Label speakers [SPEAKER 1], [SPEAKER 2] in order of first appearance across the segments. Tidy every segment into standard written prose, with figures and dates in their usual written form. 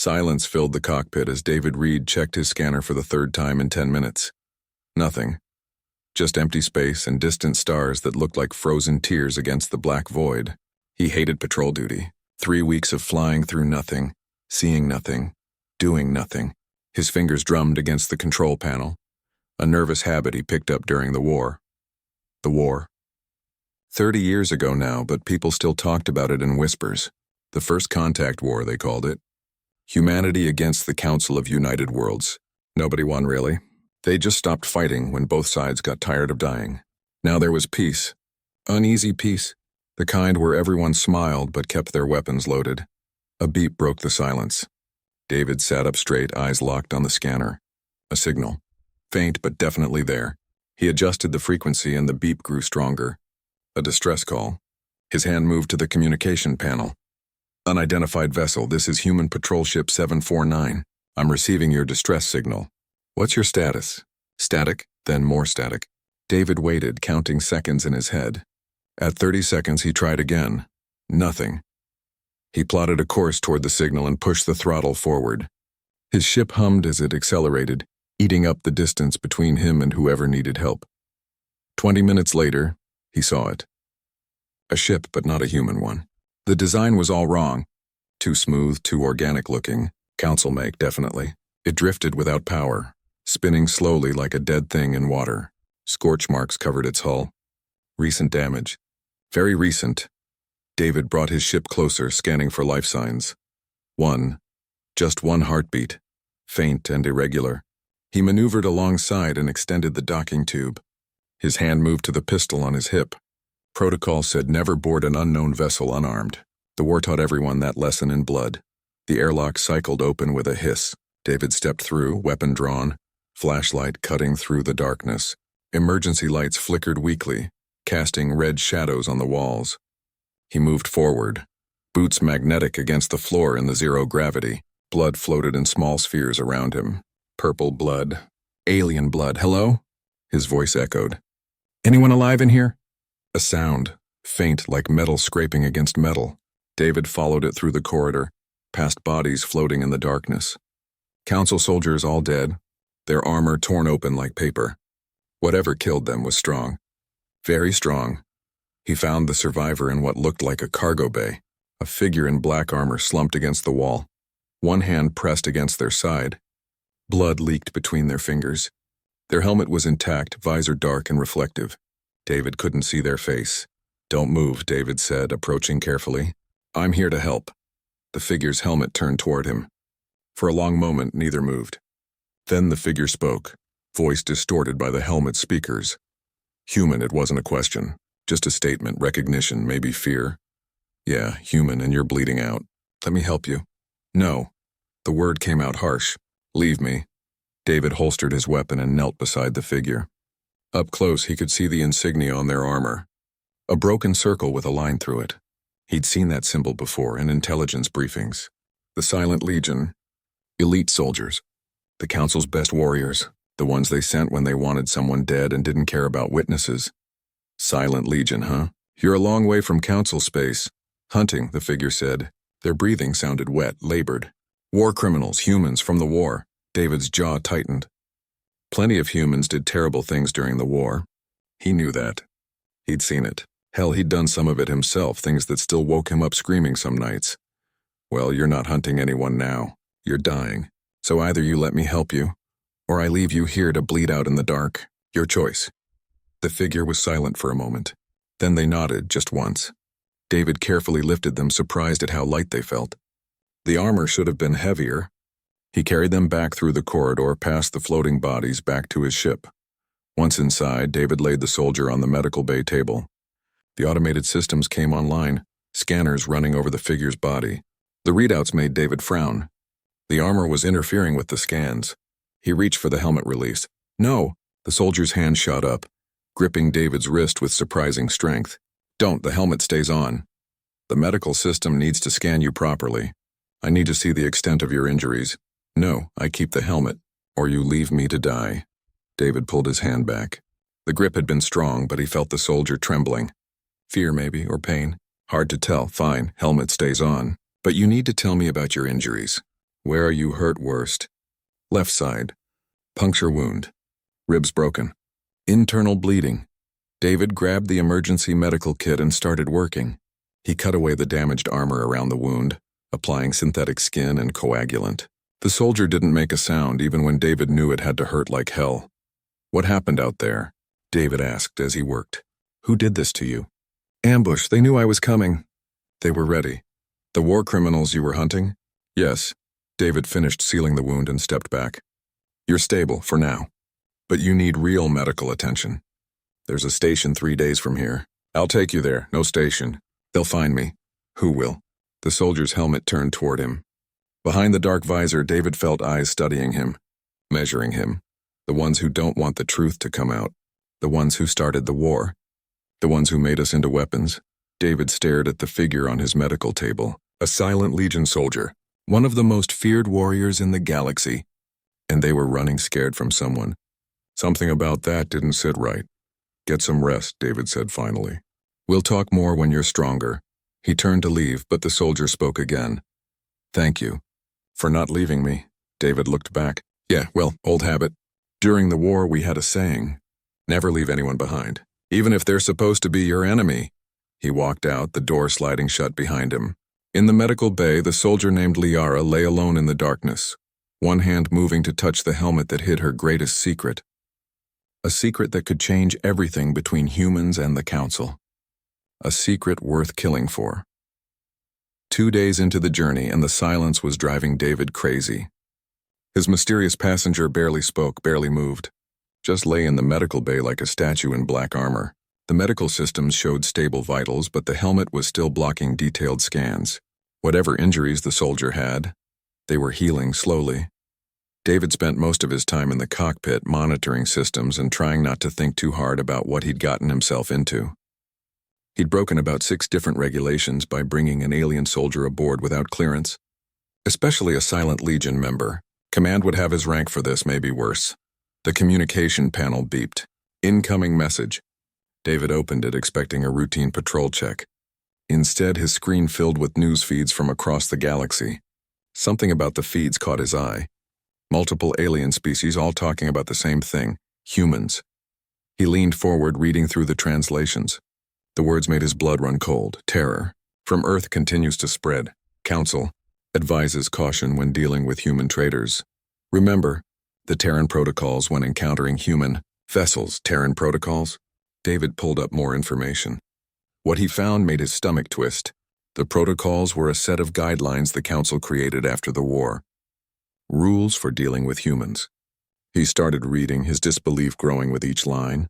[SPEAKER 1] Silence filled the cockpit as David Reed checked his scanner for the third time in 10 minutes. Nothing. Just empty space and distant stars that looked like frozen tears against the black void. He hated patrol duty. 3 weeks of flying through nothing, seeing nothing, doing nothing. His fingers drummed against the control panel, a nervous habit he picked up during the war. The war. 30 years ago now, but people still talked about it in whispers. The First Contact War, they called it. Humanity against the Council of United Worlds. Nobody won, really. They just stopped fighting when both sides got tired of dying. Now there was peace. Uneasy peace. The kind where everyone smiled but kept their weapons loaded. A beep broke the silence. David sat up straight, eyes locked on the scanner. A signal. Faint but definitely there. He adjusted the frequency and the beep grew stronger. A distress call. His hand moved to the communication panel. Unidentified vessel, this is Human Patrol Ship 749. I'm receiving your distress signal. What's your status? Static, then more static. David waited, counting seconds in his head. At 30 seconds, he tried again. Nothing. He plotted a course toward the signal and pushed the throttle forward. His ship hummed as it accelerated, eating up the distance between him and whoever needed help. 20 minutes later, he saw it. A ship, but not a human one. The design was all wrong. Too smooth, too organic looking. Council make, definitely. It drifted without power, spinning slowly like a dead thing in water. Scorch marks covered its hull. Recent damage. Very recent. David brought his ship closer, scanning for life signs. Just one heartbeat. Faint and irregular. He maneuvered alongside and extended the docking tube. His hand moved to the pistol on his hip. Protocol said never board an unknown vessel unarmed. The war taught everyone that lesson in blood. The airlock cycled open with a hiss. David stepped through, weapon drawn, flashlight cutting through the darkness. Emergency lights flickered weakly, casting red shadows on the walls. He moved forward, boots magnetic against the floor in the zero gravity. Blood floated in small spheres around him. Purple blood. Alien blood. Hello? His voice echoed. Anyone alive in here? A sound, faint like metal scraping against metal. David followed it through the corridor, past bodies floating in the darkness. Council soldiers all dead, their armor torn open like paper. Whatever killed them was strong. Very strong. He found the survivor in what looked like a cargo bay, a figure in black armor slumped against the wall, one hand pressed against their side. Blood leaked between their fingers. Their helmet was intact, visor dark and reflective. David couldn't see their face. Don't move, David said, approaching carefully. I'm here to help. The figure's helmet turned toward him. For a long moment, neither moved. Then the figure spoke, voice distorted by the helmet speakers. Human, it wasn't a question. Just a statement, recognition, maybe fear. Yeah, human, and you're bleeding out. Let me help you. No. The word came out harsh. Leave me. David holstered his weapon and knelt beside the figure. Up close, he could see the insignia on their armor. A broken circle with a line through it. He'd seen that symbol before in intelligence briefings. The Silent Legion. Elite soldiers. The Council's best warriors. The ones they sent when they wanted someone dead and didn't care about witnesses. Silent Legion, huh? You're a long way from Council space. Hunting, the figure said. Their breathing sounded wet, labored. War criminals, humans from the war. David's jaw tightened. Plenty of humans did terrible things during the war. He knew that. He'd seen it. Hell, he'd done some of it himself, things that still woke him up screaming some nights. Well, you're not hunting anyone now. You're dying. So either you let me help you, or I leave you here to bleed out in the dark. Your choice. The figure was silent for a moment. Then they nodded just once. David carefully lifted them, surprised at how light they felt. The armor should have been heavier. He carried them back through the corridor, past the floating bodies, back to his ship. Once inside, David laid the soldier on the medical bay table. The automated systems came online, scanners running over the figure's body. The readouts made David frown. The armor was interfering with the scans. He reached for the helmet release. No! The soldier's hand shot up, gripping David's wrist with surprising strength. Don't, the helmet stays on. The medical system needs to scan you properly. I need to see the extent of your injuries. No, I keep the helmet, or you leave me to die. David pulled his hand back. The grip had been strong, but he felt the soldier trembling. Fear, maybe, or pain. Hard to tell. Fine, helmet stays on. But you need to tell me about your injuries. Where are you hurt worst? Left side. Puncture wound. Ribs broken. Internal bleeding. David grabbed the emergency medical kit and started working. He cut away the damaged armor around the wound, applying synthetic skin and coagulant. The soldier didn't make a sound even when David knew it had to hurt like hell. What happened out there? David asked as he worked. Who did this to you? Ambush. They knew I was coming. They were ready. The war criminals you were hunting? Yes. David finished sealing the wound and stepped back. You're stable, for now. But you need real medical attention. There's a station 3 days from here. I'll take you there, no station. They'll find me. Who will? The soldier's helmet turned toward him. Behind the dark visor, David felt eyes studying him, measuring him. The ones who don't want the truth to come out. The ones who started the war. The ones who made us into weapons. David stared at the figure on his medical table. A silent Legion soldier. One of the most feared warriors in the galaxy. And they were running scared from someone. Something about that didn't sit right. Get some rest, David said finally. We'll talk more when you're stronger. He turned to leave, but the soldier spoke again. Thank you. For not leaving me. David looked back. Yeah, well, old habit. During the war we had a saying. Never leave anyone behind. Even if they're supposed to be your enemy. He walked out, the door sliding shut behind him. In the medical bay, the soldier named Liara lay alone in the darkness, one hand moving to touch the helmet that hid her greatest secret. A secret that could change everything between humans and the Council. A secret worth killing for. 2 days into the journey, and the silence was driving David crazy. His mysterious passenger barely spoke, barely moved. Just lay in the medical bay like a statue in black armor. The medical systems showed stable vitals, but the helmet was still blocking detailed scans. Whatever injuries the soldier had, they were healing slowly. David spent most of his time in the cockpit monitoring systems and trying not to think too hard about what he'd gotten himself into. He'd broken about 6 different regulations by bringing an alien soldier aboard without clearance, especially a Silent Legion member. Command would have his rank for this, maybe worse. The communication panel beeped. Incoming message. David opened it, expecting a routine patrol check. Instead, his screen filled with news feeds from across the galaxy. Something about the feeds caught his eye. Multiple alien species all talking about the same thing, humans. He leaned forward, reading through the translations. The words made his blood run cold. Terror. From Earth continues to spread. Council. Advises caution when dealing with human traders. Remember, the Terran protocols when encountering human vessels. Terran protocols? David pulled up more information. What he found made his stomach twist. The protocols were a set of guidelines the Council created after the war. Rules for dealing with humans. He started reading, his disbelief growing with each line.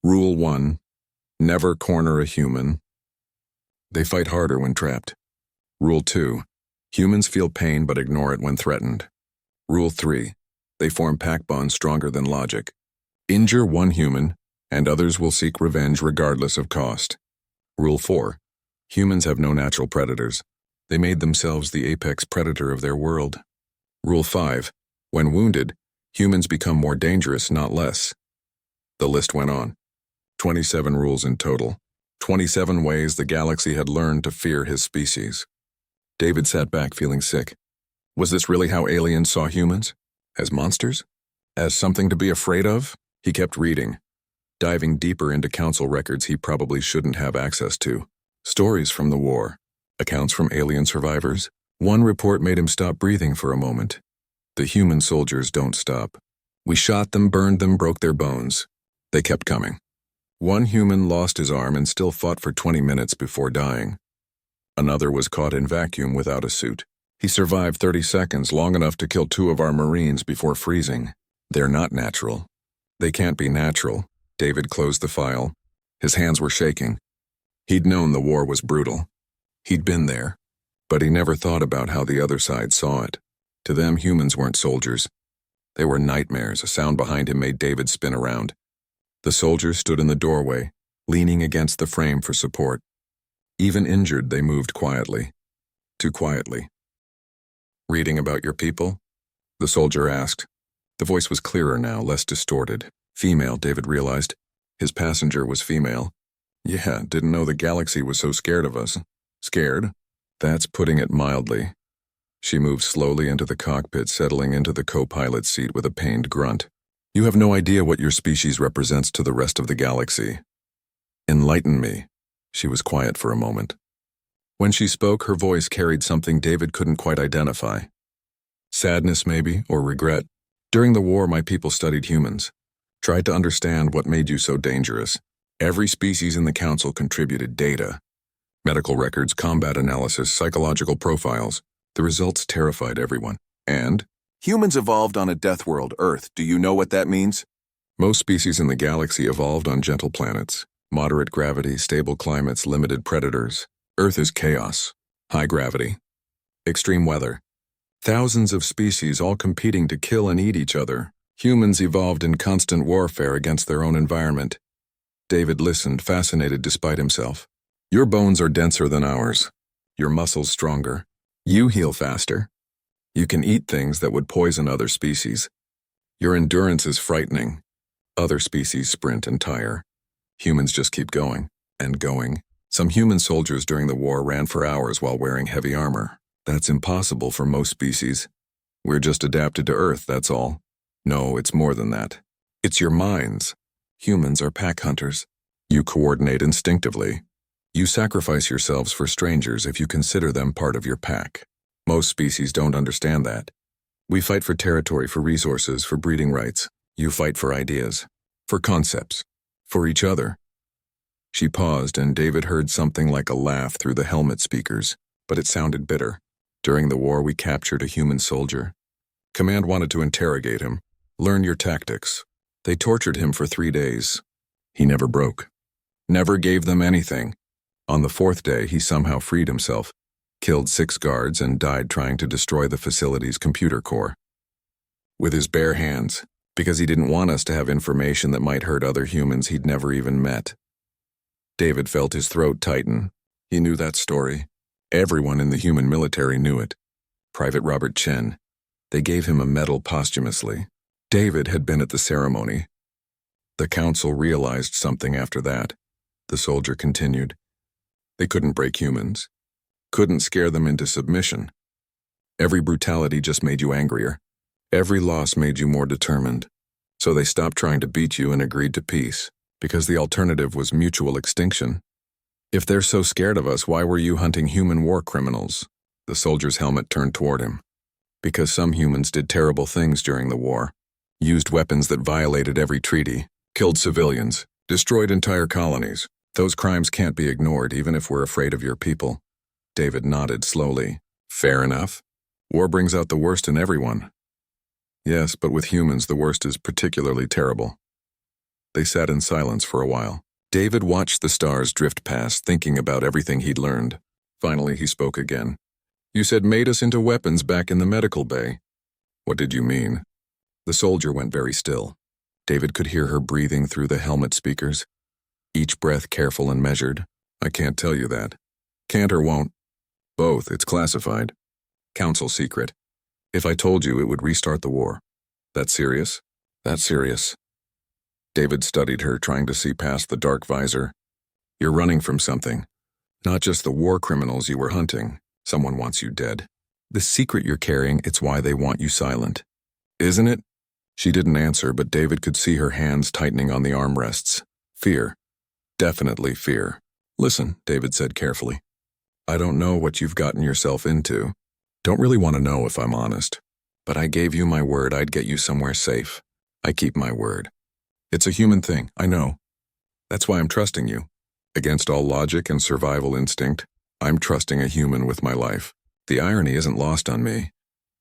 [SPEAKER 1] Rule 1. Never corner a human. They fight harder when trapped. Rule 2. Humans feel pain but ignore it when threatened. Rule 3. They form pack bonds stronger than logic. Injure one human, and others will seek revenge regardless of cost. Rule 4. Humans have no natural predators. They made themselves the apex predator of their world. Rule 5. When wounded, humans become more dangerous, not less. The list went on. 27 rules in total. 27 ways the galaxy had learned to fear his species. David sat back feeling sick. Was this really how aliens saw humans? As monsters? As something to be afraid of? He kept reading, diving deeper into Council records he probably shouldn't have access to. Stories from the war. Accounts from alien survivors. One report made him stop breathing for a moment. The human soldiers don't stop. We shot them, burned them, broke their bones. They kept coming. One human lost his arm and still fought for 20 minutes before dying. Another was caught in vacuum without a suit. He survived 30 seconds, long enough to kill 2 of our Marines before freezing. They're not natural. They can't be natural. David closed the file. His hands were shaking. He'd known the war was brutal. He'd been there. But he never thought about how the other side saw it. To them, humans weren't soldiers. They were nightmares. A sound behind him made David spin around. The soldiers stood in the doorway, leaning against the frame for support. Even injured, they moved quietly. Too quietly. Reading about your people? The soldier asked. The voice was clearer now, less distorted. Female, David realized. His passenger was female. Yeah, didn't know the galaxy was so scared of us. Scared? That's putting it mildly. She moved slowly into the cockpit, settling into the co-pilot's seat with a pained grunt. You have no idea what your species represents to the rest of the galaxy. Enlighten me. She was quiet for a moment. When she spoke, her voice carried something David couldn't quite identify. Sadness, maybe, or regret. During the war, my people studied humans, tried to understand what made you so dangerous. Every species in the Council contributed data. Medical records, combat analysis, psychological profiles. The results terrified everyone. And? Humans evolved on a death world, Earth. Do you know what that means? Most species in the galaxy evolved on gentle planets. Moderate gravity, stable climates, limited predators. Earth is chaos. High gravity. Extreme weather. Thousands of species all competing to kill and eat each other. Humans evolved in constant warfare against their own environment. David listened, fascinated despite himself. Your bones are denser than ours. Your muscles stronger. You heal faster. You can eat things that would poison other species. Your endurance is frightening. Other species sprint and tire. Humans just keep going and going. Some human soldiers during the war ran for hours while wearing heavy armor. That's impossible for most species. We're just adapted to Earth, that's all. No, it's more than that. It's your minds. Humans are pack hunters. You coordinate instinctively. You sacrifice yourselves for strangers if you consider them part of your pack. Most species don't understand that. We fight for territory, for resources, for breeding rights. You fight for ideas, for concepts, for each other. She paused, and David heard something like a laugh through the helmet speakers, but it sounded bitter. During the war, we captured a human soldier. Command wanted to interrogate him. Learn your tactics. They tortured him for 3 days. He never broke. Never gave them anything. On the 4th day, he somehow freed himself, killed 6 guards, and died trying to destroy the facility's computer core. With his bare hands, because he didn't want us to have information that might hurt other humans he'd never even met. David felt his throat tighten. He knew that story. Everyone in the human military knew it. Private Robert Chen. They gave him a medal posthumously. David had been at the ceremony. The council realized something after that. The soldier continued. They couldn't break humans. Couldn't scare them into submission. Every brutality just made you angrier. Every loss made you more determined. So they stopped trying to beat you and agreed to peace, because the alternative was mutual extinction. If they're so scared of us, why were you hunting human war criminals? The soldier's helmet turned toward him. Because some humans did terrible things during the war. Used weapons that violated every treaty. Killed civilians. Destroyed entire colonies. Those crimes can't be ignored, even if we're afraid of your people. David nodded slowly. Fair enough. War brings out the worst in everyone. Yes, but with humans, the worst is particularly terrible. They sat in silence for a while. David watched the stars drift past, thinking about everything he'd learned. Finally, he spoke again. You said made us into weapons back in the medical bay. What did you mean? The soldier went very still. David could hear her breathing through the helmet speakers. Each breath careful and measured. I can't tell you that. Can't or won't. Both, it's classified. Council secret. If I told you, it would restart the war. That serious? That's serious. David studied her, trying to see past the dark visor. You're running from something. Not just the war criminals you were hunting. Someone wants you dead. The secret you're carrying, it's why they want you silent. Isn't it? She didn't answer, but David could see her hands tightening on the armrests. Fear. Definitely fear. Listen, David said carefully. I don't know what you've gotten yourself into. Don't really want to know if I'm honest. But I gave you my word I'd get you somewhere safe. I keep my word. It's a human thing, I know. That's why I'm trusting you. Against all logic and survival instinct, I'm trusting a human with my life. The irony isn't lost on me.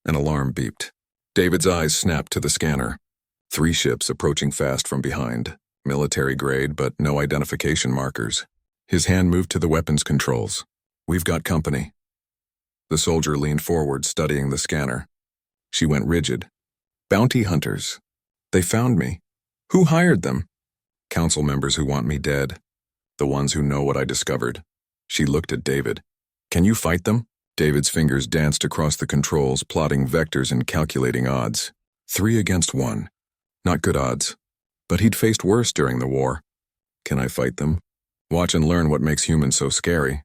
[SPEAKER 1] An alarm beeped. David's eyes snapped to the scanner. 3 ships approaching fast from behind. Military grade, but no identification markers. His hand moved to the weapons controls. We've got company. The soldier leaned forward, studying the scanner. She went rigid. Bounty hunters. They found me. Who hired them? Council members who want me dead. The ones who know what I discovered. She looked at David. Can you fight them? David's fingers danced across the controls, plotting vectors and calculating odds. 3 against 1. Not good odds. But he'd faced worse during the war. Can I fight them? Watch and learn what makes humans so scary.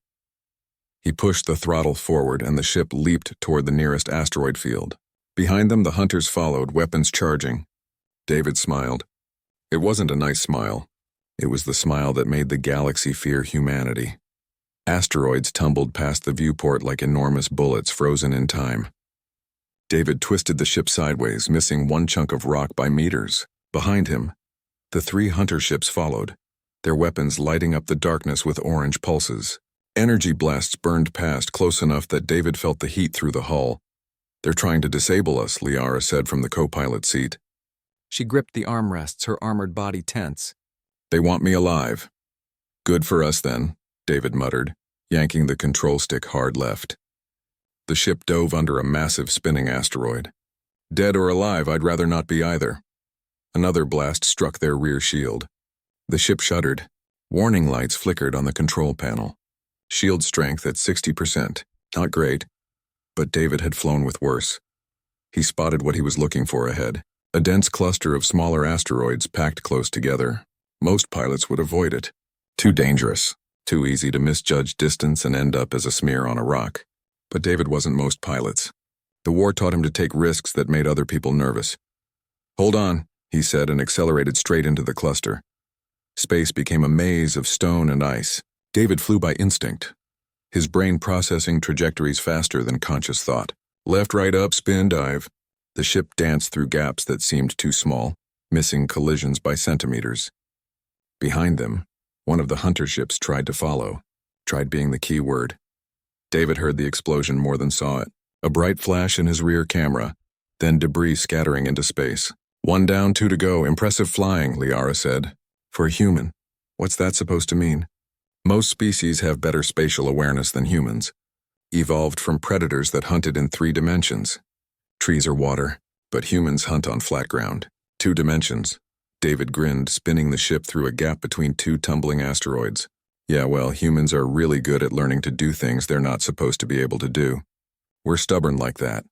[SPEAKER 1] He pushed the throttle forward and the ship leaped toward the nearest asteroid field. Behind them, the hunters followed, weapons charging. David smiled. It wasn't a nice smile. It was the smile that made the galaxy fear humanity. Asteroids tumbled past the viewport like enormous bullets frozen in time. David twisted the ship sideways, missing one chunk of rock by meters. Behind him, the 3 hunter ships followed, their weapons lighting up the darkness with orange pulses. Energy blasts burned past close enough that David felt the heat through the hull. "They're trying to disable us," Liara said from the co-pilot seat.
[SPEAKER 2] She gripped the armrests, her armored body tense.
[SPEAKER 1] "They want me alive." "Good for us then," David muttered, yanking the control stick hard left. The ship dove under a massive spinning asteroid. "Dead or alive, I'd rather not be either." Another blast struck their rear shield. The ship shuddered. Warning lights flickered on the control panel. Shield strength at 60%. Not great, but David had flown with worse. He spotted what he was looking for ahead. A dense cluster of smaller asteroids packed close together. Most pilots would avoid it. Too dangerous. Too easy to misjudge distance and end up as a smear on a rock. But David wasn't most pilots. The war taught him to take risks that made other people nervous. "Hold on," he said, and accelerated straight into the cluster. Space became a maze of stone and ice. David flew by instinct, his brain processing trajectories faster than conscious thought. Left, right, up, spin, dive. The ship danced through gaps that seemed too small, missing collisions by centimeters. Behind them, one of the hunter ships tried to follow, tried being the key word. David heard the explosion more than saw it. A bright flash in his rear camera, then debris scattering into space. "1 down, 2 to go. Impressive flying," Liara said. "For a human. What's that supposed to mean?" Most species have better spatial awareness than humans, evolved from predators that hunted in 3 dimensions. Trees or water, but humans hunt on flat ground. 2 dimensions. David grinned, spinning the ship through a gap between 2 tumbling asteroids. "Yeah, well, humans are really good at learning to do things they're not supposed to be able to do. We're stubborn like that."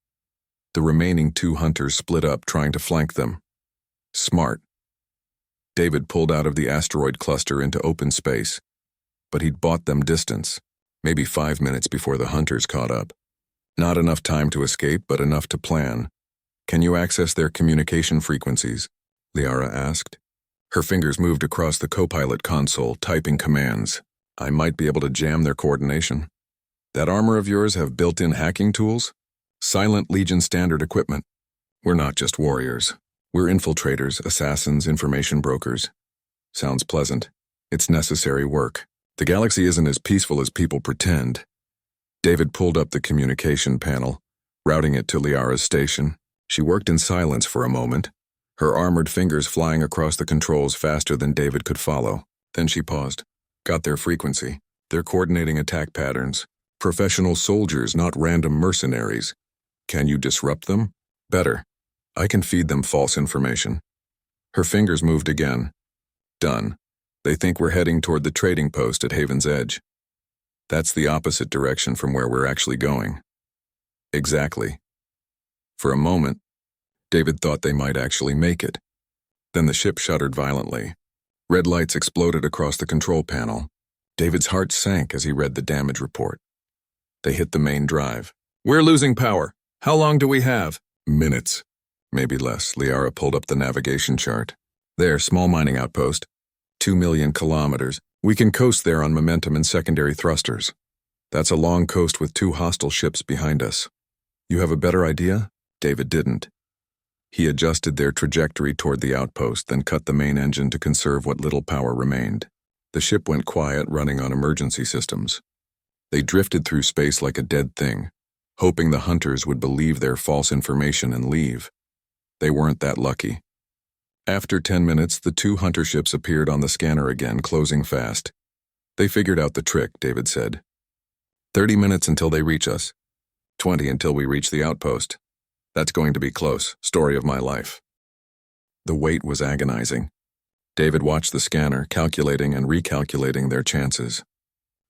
[SPEAKER 1] The remaining 2 hunters split up, trying to flank them. Smart. David pulled out of the asteroid cluster into open space, but he'd bought them distance, maybe 5 minutes before the hunters caught up. Not enough time to escape, but enough to plan. "Can you access their communication frequencies?" Liara asked. Her fingers moved across the co-pilot console, typing commands. "I might be able to jam their coordination." "That armor of yours have built-in hacking tools?" "Silent Legion standard equipment." "We're not just warriors. We're infiltrators, assassins, information brokers." "Sounds pleasant. It's necessary work. The galaxy isn't as peaceful as people pretend." David pulled up the communication panel, routing it to Liara's station. She worked in silence for a moment, her armored fingers flying across the controls faster than David could follow. Then she paused. "Got their frequency. They're coordinating attack patterns. Professional soldiers, not random mercenaries. Can you disrupt them?" "Better. I can feed them false information." Her fingers moved again. "Done. They think we're heading toward the trading post at Haven's Edge. That's the opposite direction from where we're actually going." "Exactly." For a moment, David thought they might actually make it. Then the ship shuddered violently. Red lights exploded across the control panel. David's heart sank as he read the damage report. They hit the main drive. "We're losing power. How long do we have?" "Minutes. Maybe less." Liara pulled up the navigation chart. "There, small mining outpost. 2 million kilometers. We can coast there on momentum and secondary thrusters. That's a long coast with 2 hostile ships behind us. You have a better idea?" David didn't. He adjusted their trajectory toward the outpost, then cut the main engine to conserve what little power remained. The ship went quiet, running on emergency systems. They drifted through space like a dead thing, hoping the hunters would believe their false information and leave. They weren't that lucky. After 10 minutes, the 2 hunter ships appeared on the scanner again, closing fast. "They figured out the trick," David said. 30 minutes until they reach us. 20 until we reach the outpost. That's going to be close. Story of my life." The wait was agonizing. David watched the scanner, calculating and recalculating their chances.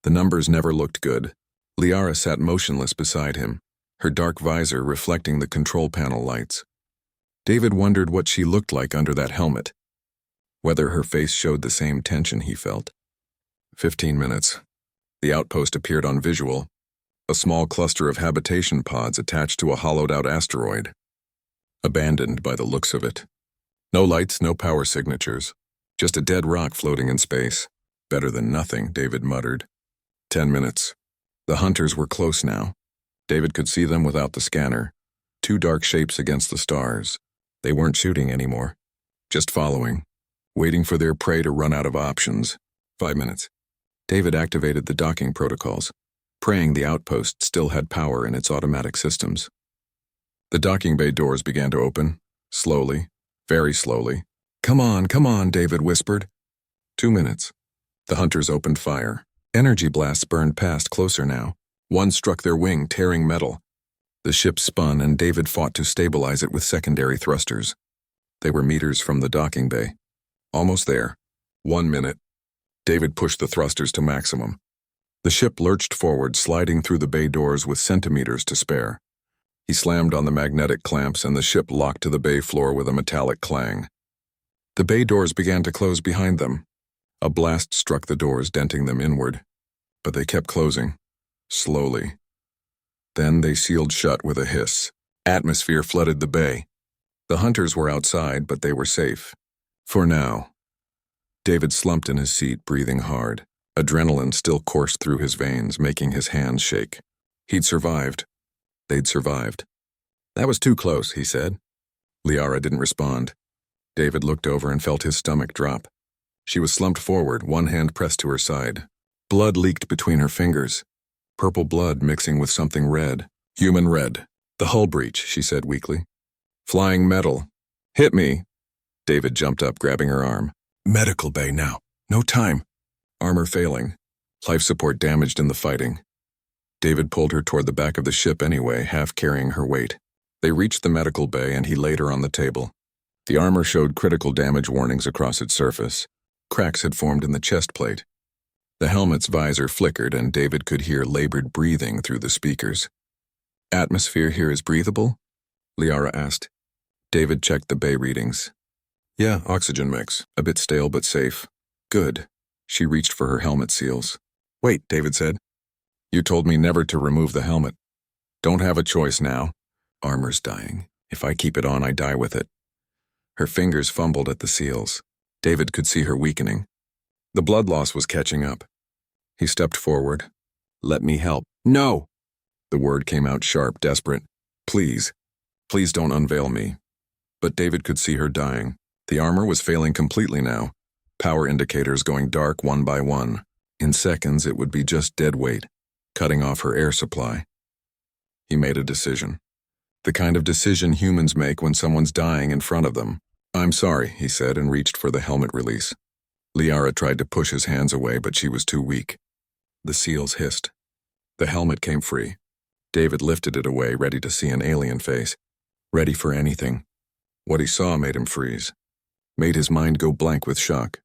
[SPEAKER 1] The numbers never looked good. Liara sat motionless beside him, her dark visor reflecting the control panel lights. David wondered what she looked like under that helmet, whether her face showed the same tension he felt. 15 minutes. The outpost appeared on visual, a small cluster of habitation pods attached to a hollowed-out asteroid. Abandoned by the looks of it. No lights, no power signatures. Just a dead rock floating in space. Better than nothing, David muttered. 10 minutes. The hunters were close now. David could see them without the scanner. Two dark shapes against the stars. They weren't shooting anymore. Just following. Waiting for their prey to run out of options. 5 minutes. David activated the docking protocols, praying the outpost still had power in its automatic systems. The docking bay doors began to open, slowly, very slowly. Come on, David whispered. 2 minutes. The hunters opened fire. Energy blasts burned past closer now. One struck their wing, tearing metal. The ship spun and David fought to stabilize it with secondary thrusters. They were meters from the docking bay. Almost there. 1 minute. David pushed the thrusters to maximum. The ship lurched forward, sliding through the bay doors with centimeters to spare. He slammed on the magnetic clamps and the ship locked to the bay floor with a metallic clang. The bay doors began to close behind them. A blast struck the doors, denting them inward. But they kept closing, slowly. Then they sealed shut with a hiss. Atmosphere flooded the bay. The hunters were outside, but they were safe. For now. David slumped in his seat, breathing hard. Adrenaline still coursed through his veins, making his hands shake. He'd survived. They'd survived. That was too close, he said. Liara didn't respond. David looked over and felt his stomach drop. She was slumped forward, one hand pressed to her side. Blood leaked between her fingers. Purple blood mixing with something red. Human red. The hull breach, she said weakly. Flying metal. Hit me. David jumped up, grabbing her arm. Medical bay now. No time. Armor failing. Life support damaged in the fighting. David pulled her toward the back of the ship anyway, half carrying her weight. They reached the medical bay and he laid her on the table. The armor showed critical damage warnings across its surface. Cracks had formed in the chest plate. The helmet's visor flickered and David could hear labored breathing through the speakers. Atmosphere here is breathable? Liara asked. David checked the bay readings. Yeah, oxygen mix. A bit stale but safe. Good. She reached for her helmet seals. Wait, David said. You told me never to remove the helmet. Don't have a choice now. Armor's dying. If I keep it on, I die with it. Her fingers fumbled at the seals. David could see her weakening. The blood loss was catching up. He stepped forward. Let me help. No! The word came out sharp, desperate. Please. Please don't unveil me. But David could see her dying. The armor was failing completely now. Power indicators going dark one by one. In seconds, it would be just dead weight, cutting off her air supply. He made a decision. The kind of decision humans make when someone's dying in front of them. I'm sorry, he said and reached for the helmet release. Liara tried to push his hands away, but she was too weak. The seals hissed. The helmet came free. David lifted it away, ready to see an alien face. Ready for anything. What he saw made him freeze. Made his mind go blank with shock.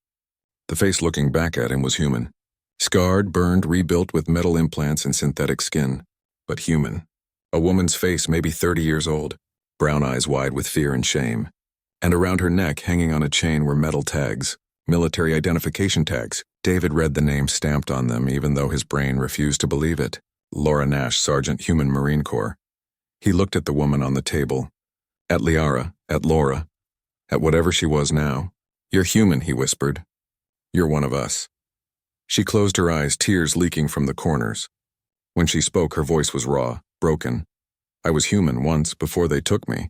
[SPEAKER 1] The face looking back at him was human. Scarred, burned, rebuilt with metal implants and synthetic skin. But human. A woman's face, maybe 30 years old. Brown eyes wide with fear and shame. And around her neck, hanging on a chain, were metal tags. Military identification tags. David read the name stamped on them, even though his brain refused to believe it. Laura Nash, Sergeant, Human Marine Corps. He looked at the woman on the table. At Liara, at Laura, at whatever she was now. You're human, he whispered. You're one of us. She closed her eyes, tears leaking from the corners. When she spoke, her voice was raw, broken. I was human once, before they took me.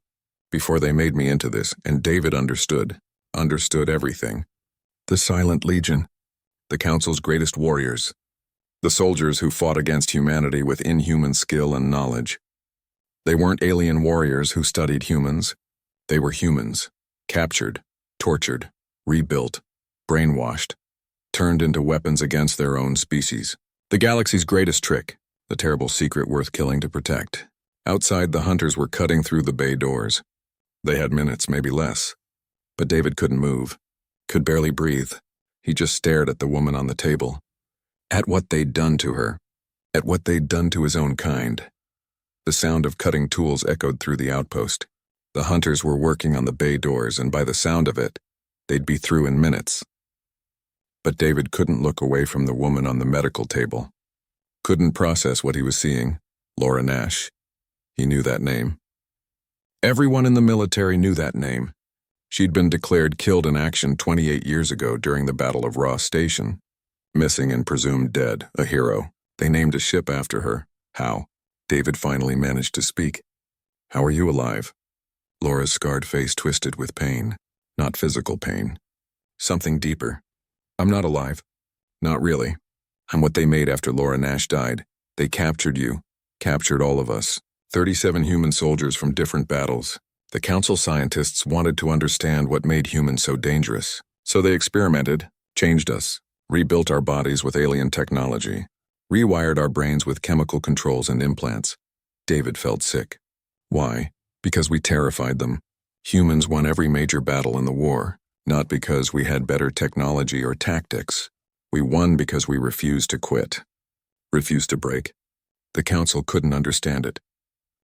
[SPEAKER 1] Before they made me into this, and David understood. Understood everything. The Silent Legion. The Council's greatest warriors. The soldiers who fought against humanity with inhuman skill and knowledge. They weren't alien warriors who studied humans. They were humans. Captured, tortured, rebuilt, brainwashed, turned into weapons against their own species. The galaxy's greatest trick, the terrible secret worth killing to protect. Outside, the hunters were cutting through the bay doors. They had minutes, maybe less. But David couldn't move, could barely breathe. He just stared at the woman on the table. At what they'd done to her. At what they'd done to his own kind. The sound of cutting tools echoed through the outpost. The hunters were working on the bay doors, and by the sound of it, they'd be through in minutes. But David couldn't look away from the woman on the medical table. Couldn't process what he was seeing. Laura Nash. He knew that name. Everyone in the military knew that name. She'd been declared killed in action 28 years ago during the Battle of Ross Station. Missing and presumed dead, a hero. They named a ship after her. How? David finally managed to speak. How are you alive? Laura's scarred face twisted with pain. Not physical pain. Something deeper. I'm not alive. Not really. I'm what they made after Laura Nash died. They captured you. Captured all of us. 37 human soldiers from different battles. The council scientists wanted to understand what made humans so dangerous. So they experimented, changed us, rebuilt our bodies with alien technology, rewired our brains with chemical controls and implants. David felt sick. Why? Because we terrified them. Humans won every major battle in the war, not because we had better technology or tactics. We won because we refused to quit. Refused to break. The council couldn't understand it.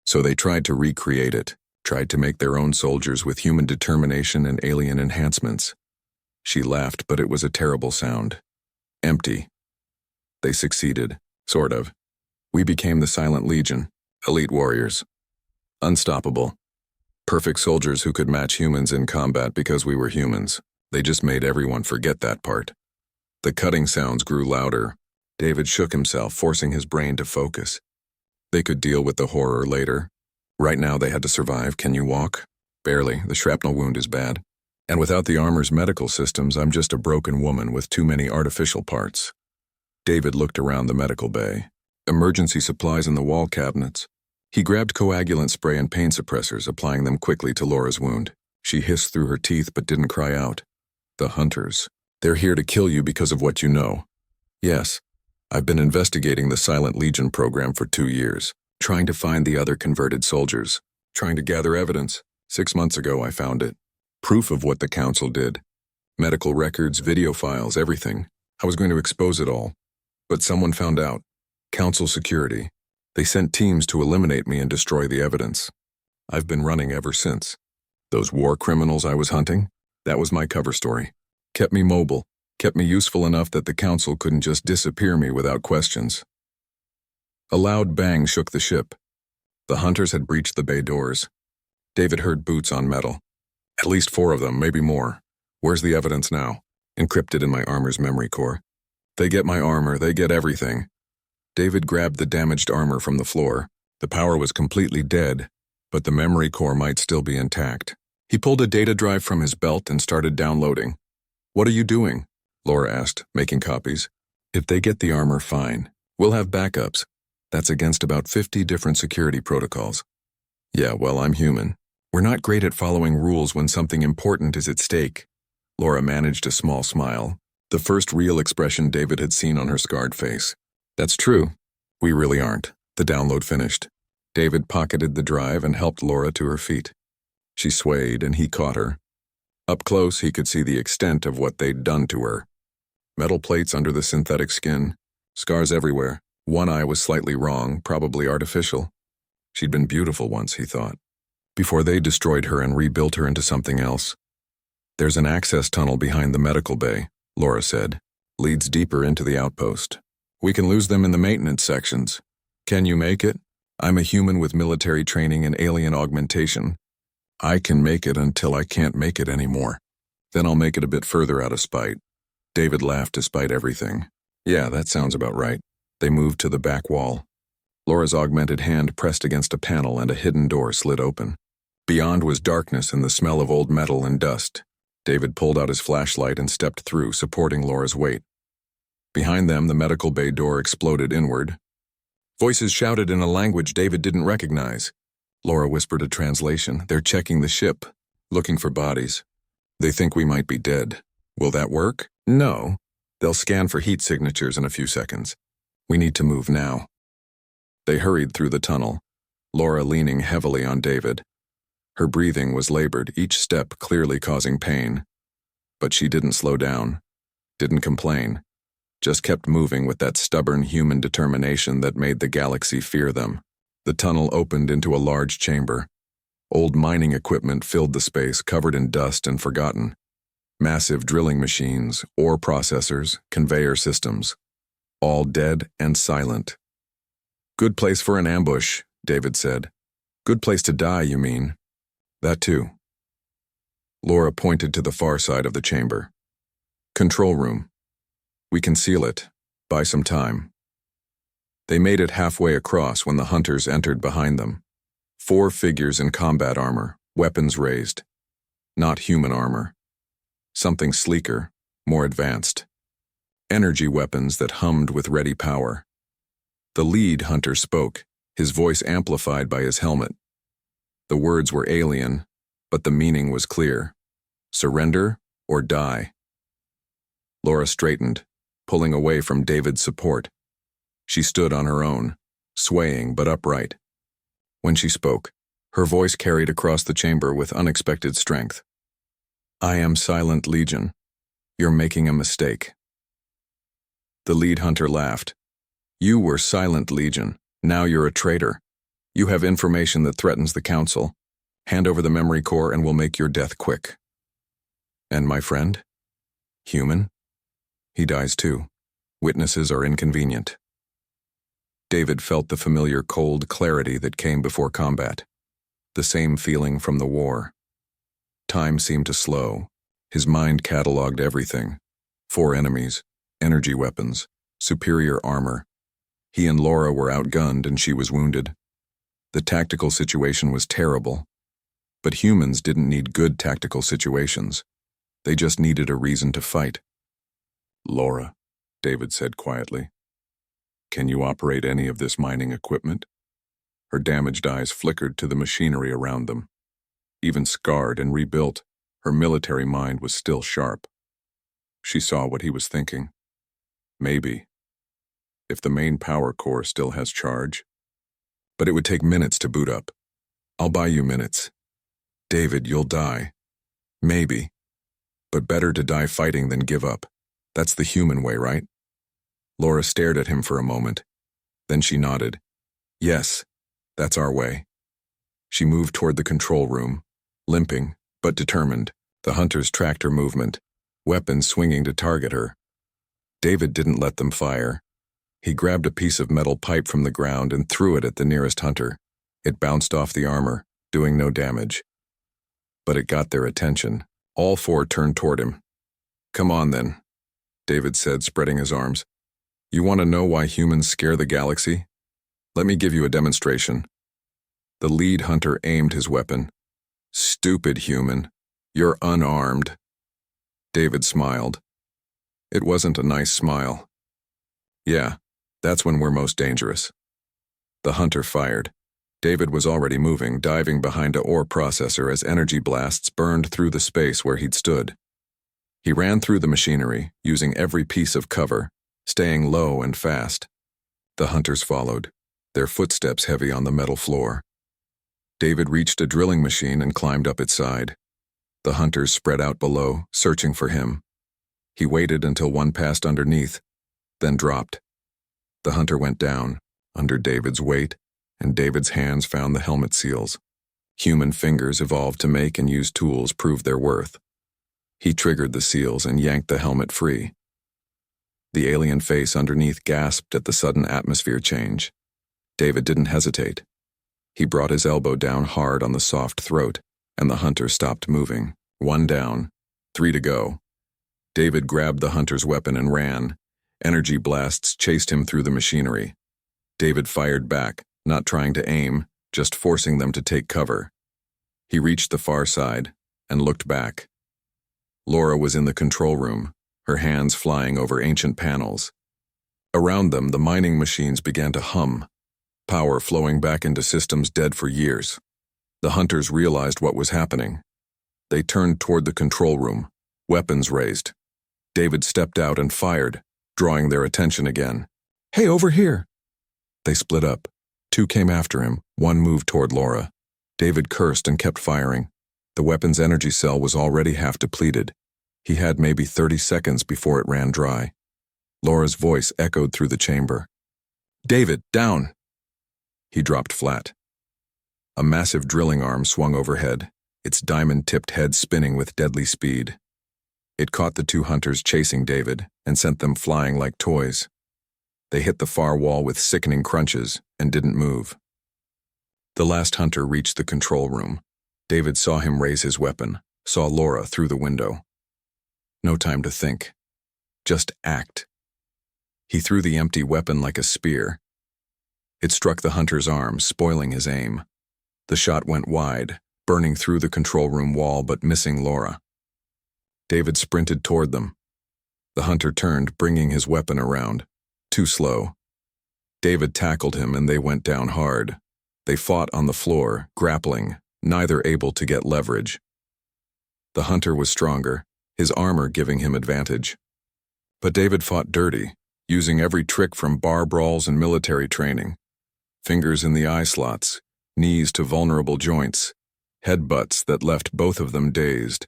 [SPEAKER 1] So they tried to recreate it, tried to make their own soldiers with human determination and alien enhancements. She laughed, but it was a terrible sound. Empty. They succeeded, sort of. We became the Silent Legion, elite warriors. Unstoppable. Perfect soldiers who could match humans in combat because we were humans. They just made everyone forget that part. The cutting sounds grew louder. David shook himself, forcing his brain to focus. They could deal with the horror later. Right now they had to survive. Can you walk? Barely. The shrapnel wound is bad. And without the armor's medical systems, I'm just a broken woman with too many artificial parts. David looked around the medical bay. Emergency supplies in the wall cabinets. He grabbed coagulant spray and pain suppressors, applying them quickly to Laura's wound. She hissed through her teeth but didn't cry out. The hunters. They're here to kill you because of what you know. Yes. I've been investigating the Silent Legion program for 2 years, trying to find the other converted soldiers, trying to gather evidence. 6 months ago I found it. Proof of what the council did. Medical records, video files, everything. I was going to expose it all. But someone found out. Council security. They sent teams to eliminate me and destroy the evidence. I've been running ever since. Those war criminals I was hunting, that was my cover story. Kept me mobile. Kept me useful enough that the council couldn't just disappear me without questions. A loud bang shook the ship. The hunters had breached the bay doors. David heard boots on metal. At least 4 of them, maybe more. Where's the evidence now? Encrypted in my armor's memory core. They get my armor, they get everything. David grabbed the damaged armor from the floor. The power was completely dead, but the memory core might still be intact. He pulled a data drive from his belt and started downloading. What are you doing? Laura asked, making copies. If they get the armor, fine. We'll have backups. That's against about 50 different security protocols. Yeah, well, I'm human. We're not great at following rules when something important is at stake. Laura managed a small smile, the first real expression David had seen on her scarred face. That's true. We really aren't. The download finished. David pocketed the drive and helped Laura to her feet. She swayed and he caught her. Up close, he could see the extent of what they'd done to her. Metal plates under the synthetic skin, scars everywhere. One eye was slightly wrong, probably artificial. She'd been beautiful once, he thought, before they destroyed her and rebuilt her into something else. There's an access tunnel behind the medical bay, Laura said. Leads deeper into the outpost. We can lose them in the maintenance sections. Can you make it? I'm a human with military training and alien augmentation. I can make it until I can't make it anymore. Then I'll make it a bit further out of spite. David laughed despite everything. Yeah, that sounds about right. They moved to the back wall. Laura's augmented hand pressed against a panel and a hidden door slid open. Beyond was darkness and the smell of old metal and dust. David pulled out his flashlight and stepped through, supporting Laura's weight. Behind them, the medical bay door exploded inward. Voices shouted in a language David didn't recognize. Laura whispered a translation. They're checking the ship, looking for bodies. They think we might be dead. Will that work? No. They'll scan for heat signatures in a few seconds. We need to move now. They hurried through the tunnel, Laura leaning heavily on David. Her breathing was labored, each step clearly causing pain. But she didn't slow down, didn't complain, just kept moving with that stubborn human determination that made the galaxy fear them. The tunnel opened into a large chamber. Old mining equipment filled the space, covered in dust and forgotten. Massive drilling machines, ore processors, conveyor systems. All dead and silent. Good place for an ambush, David said. Good place to die, you mean? That too. Laura pointed to the far side of the chamber. Control room. We can seal it. Buy some time. They made it halfway across when the hunters entered behind them. 4 figures in combat armor, weapons raised. Not human armor. Something sleeker, more advanced. Energy weapons that hummed with ready power. The lead hunter spoke, his voice amplified by his helmet. The words were alien, but the meaning was clear. Surrender or die. Laura straightened, pulling away from David's support. She stood on her own, swaying but upright. When she spoke, her voice carried across the chamber with unexpected strength. I am Silent Legion. You're making a mistake. The lead hunter laughed. You were Silent Legion. Now you're a traitor. You have information that threatens the Council. Hand over the memory core and we'll make your death quick. And my friend? Human? He dies too. Witnesses are inconvenient. David felt the familiar cold clarity that came before combat. The same feeling from the war. Time seemed to slow. His mind cataloged everything. 4 enemies, energy weapons, superior armor. He and Laura were outgunned and she was wounded. The tactical situation was terrible. But humans didn't need good tactical situations. They just needed a reason to fight. Laura, David said quietly. Can you operate any of this mining equipment? Her damaged eyes flickered to the machinery around them. Even scarred and rebuilt, her military mind was still sharp. She saw what he was thinking. Maybe. If the main power core still has charge. But it would take minutes to boot up. I'll buy you minutes. David, you'll die. Maybe. But better to die fighting than give up. That's the human way, right? Laura stared at him for a moment. Then she nodded. Yes, that's our way. She moved toward the control room, limping, but determined. The hunters tracked her movement, weapons swinging to target her. David didn't let them fire. He grabbed a piece of metal pipe from the ground and threw it at the nearest hunter. It bounced off the armor, doing no damage. But it got their attention. All 4 turned toward him. Come on then, David said, spreading his arms. You want to know why humans scare the galaxy? Let me give you a demonstration. The lead hunter aimed his weapon. Stupid human. You're unarmed. David smiled. It wasn't a nice smile. Yeah, that's when we're most dangerous. The hunter fired. David was already moving, diving behind a ore processor as energy blasts burned through the space where he'd stood. He ran through the machinery, using every piece of cover, staying low and fast. The hunters followed, their footsteps heavy on the metal floor. David reached a drilling machine and climbed up its side. The hunters spread out below, searching for him. He waited until one passed underneath, then dropped. The hunter went down, under David's weight, and David's hands found the helmet seals. Human fingers evolved to make and use tools proved their worth. He triggered the seals and yanked the helmet free. The alien face underneath gasped at the sudden atmosphere change. David didn't hesitate. He brought his elbow down hard on the soft throat, and the hunter stopped moving. 1 down, 3 to go. David grabbed the hunter's weapon and ran. Energy blasts chased him through the machinery. David fired back, not trying to aim, just forcing them to take cover. He reached the far side and looked back. Laura was in the control room, her hands flying over ancient panels. Around them, the mining machines began to hum, power flowing back into systems dead for years. The hunters realized what was happening. They turned toward the control room, weapons raised. David stepped out and fired, drawing their attention again. Hey, over here! They split up. 2 came after him, 1 moved toward Laura. David cursed and kept firing. The weapon's energy cell was already half depleted. He had maybe 30 seconds before it ran dry. Laura's voice echoed through the chamber. David, down! He dropped flat. A massive drilling arm swung overhead, its diamond-tipped head spinning with deadly speed. It caught the 2 hunters chasing David and sent them flying like toys. They hit the far wall with sickening crunches, and didn't move. The last hunter reached the control room. David saw him raise his weapon, saw Laura through the window. No time to think. Just act. He threw the empty weapon like a spear. It struck the hunter's arm, spoiling his aim. The shot went wide, burning through the control room wall but missing Laura. David sprinted toward them. The hunter turned, bringing his weapon around. Too slow. David tackled him and they went down hard. They fought on the floor, grappling, neither able to get leverage. The hunter was stronger, his armor giving him advantage. But David fought dirty, using every trick from bar brawls and military training. Fingers in the eye slots, knees to vulnerable joints, headbutts that left both of them dazed.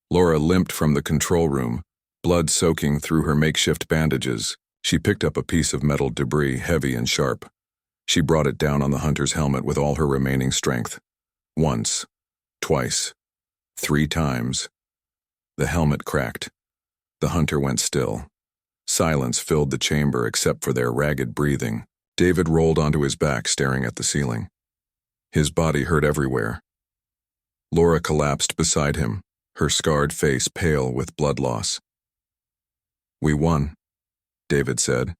[SPEAKER 1] Laura limped from the control room, blood soaking through her makeshift bandages. She picked up a piece of metal debris, heavy and sharp. She brought it down on the hunter's helmet with all her remaining strength. Once, twice, 3 times. The helmet cracked. The hunter went still. Silence filled the chamber except for their ragged breathing. David rolled onto his back, staring at the ceiling. His body hurt everywhere. Laura collapsed beside him, her scarred face pale with blood loss. "We won," David said.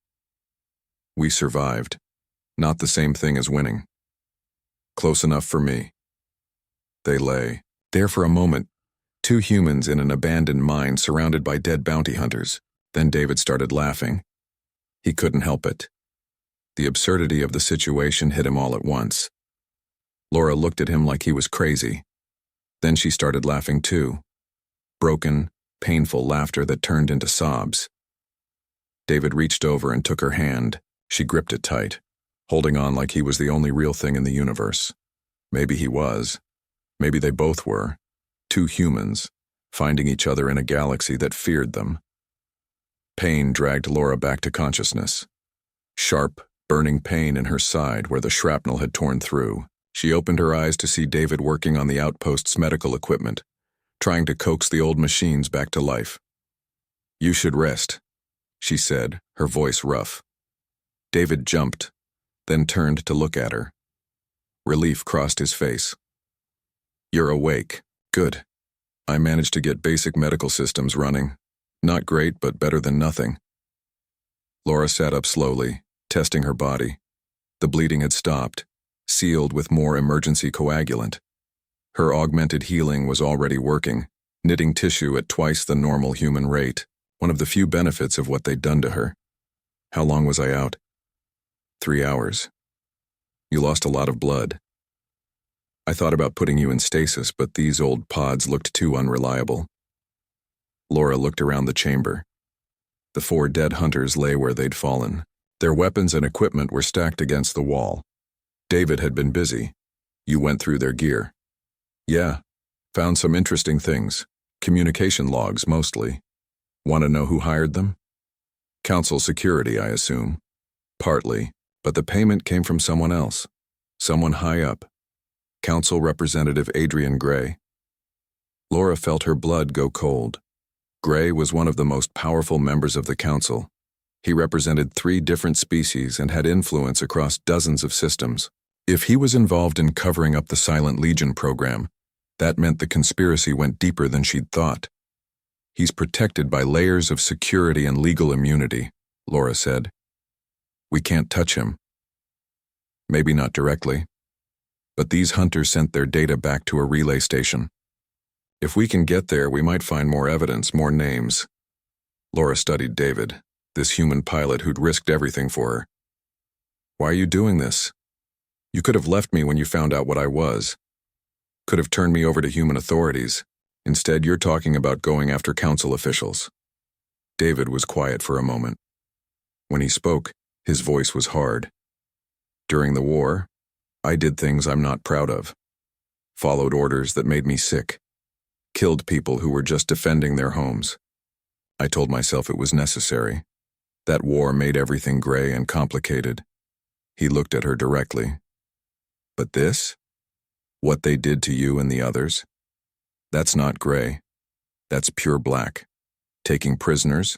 [SPEAKER 1] "We survived. Not the same thing as winning. Close enough for me." They lay there for a moment, 2 humans in an abandoned mine surrounded by dead bounty hunters. Then David started laughing. He couldn't help it. The absurdity of the situation hit him all at once. Laura looked at him like he was crazy. Then she started laughing too. Broken, painful laughter that turned into sobs. David reached over and took her hand. She gripped it tight, holding on like he was the only real thing in the universe. Maybe he was. Maybe they both were. 2 humans, finding each other in a galaxy that feared them. Pain dragged Laura back to consciousness. Sharp, burning pain in her side where the shrapnel had torn through. She opened her eyes to see David working on the outpost's medical equipment, trying to coax the old machines back to life. "You should rest," she said, her voice rough. David jumped, then turned to look at her. Relief crossed his face. "You're awake. Good. I managed to get basic medical systems running. Not great, but better than nothing." Laura sat up slowly, testing her body. The bleeding had stopped, sealed with more emergency coagulant. Her augmented healing was already working, knitting tissue at twice the normal human rate, one of the few benefits of what they'd done to her. "How long was I out?" 3 hours. "You lost a lot of blood. I thought about putting you in stasis, but these old pods looked too unreliable." Laura looked around the chamber. The 4 dead hunters lay where they'd fallen. Their weapons and equipment were stacked against the wall. David had been busy. "You went through their gear." "Yeah. Found some interesting things. Communication logs, mostly. Want to know who hired them?" "Council security, I assume." "Partly, but the payment came from someone else. Someone high up. Council Representative Adrian Gray." Laura felt her blood go cold. Gray was one of the most powerful members of the council. He represented 3 different species and had influence across dozens of systems. If he was involved in covering up the Silent Legion program, that meant the conspiracy went deeper than she'd thought. "He's protected by layers of security and legal immunity," Laura said. "We can't touch him." "Maybe not directly. But these hunters sent their data back to a relay station. If we can get there, we might find more evidence, more names." Laura studied David, this human pilot who'd risked everything for her. "Why are you doing this? You could have left me when you found out what I was. Could have turned me over to human authorities. Instead, you're talking about going after council officials." David was quiet for a moment. When he spoke, his voice was hard. "During the war, I did things I'm not proud of. Followed orders that made me sick. Killed people who were just defending their homes. I told myself it was necessary. That war made everything gray and complicated." He looked at her directly. "But this? What they did to you and the others? That's not gray. That's pure black. Taking prisoners,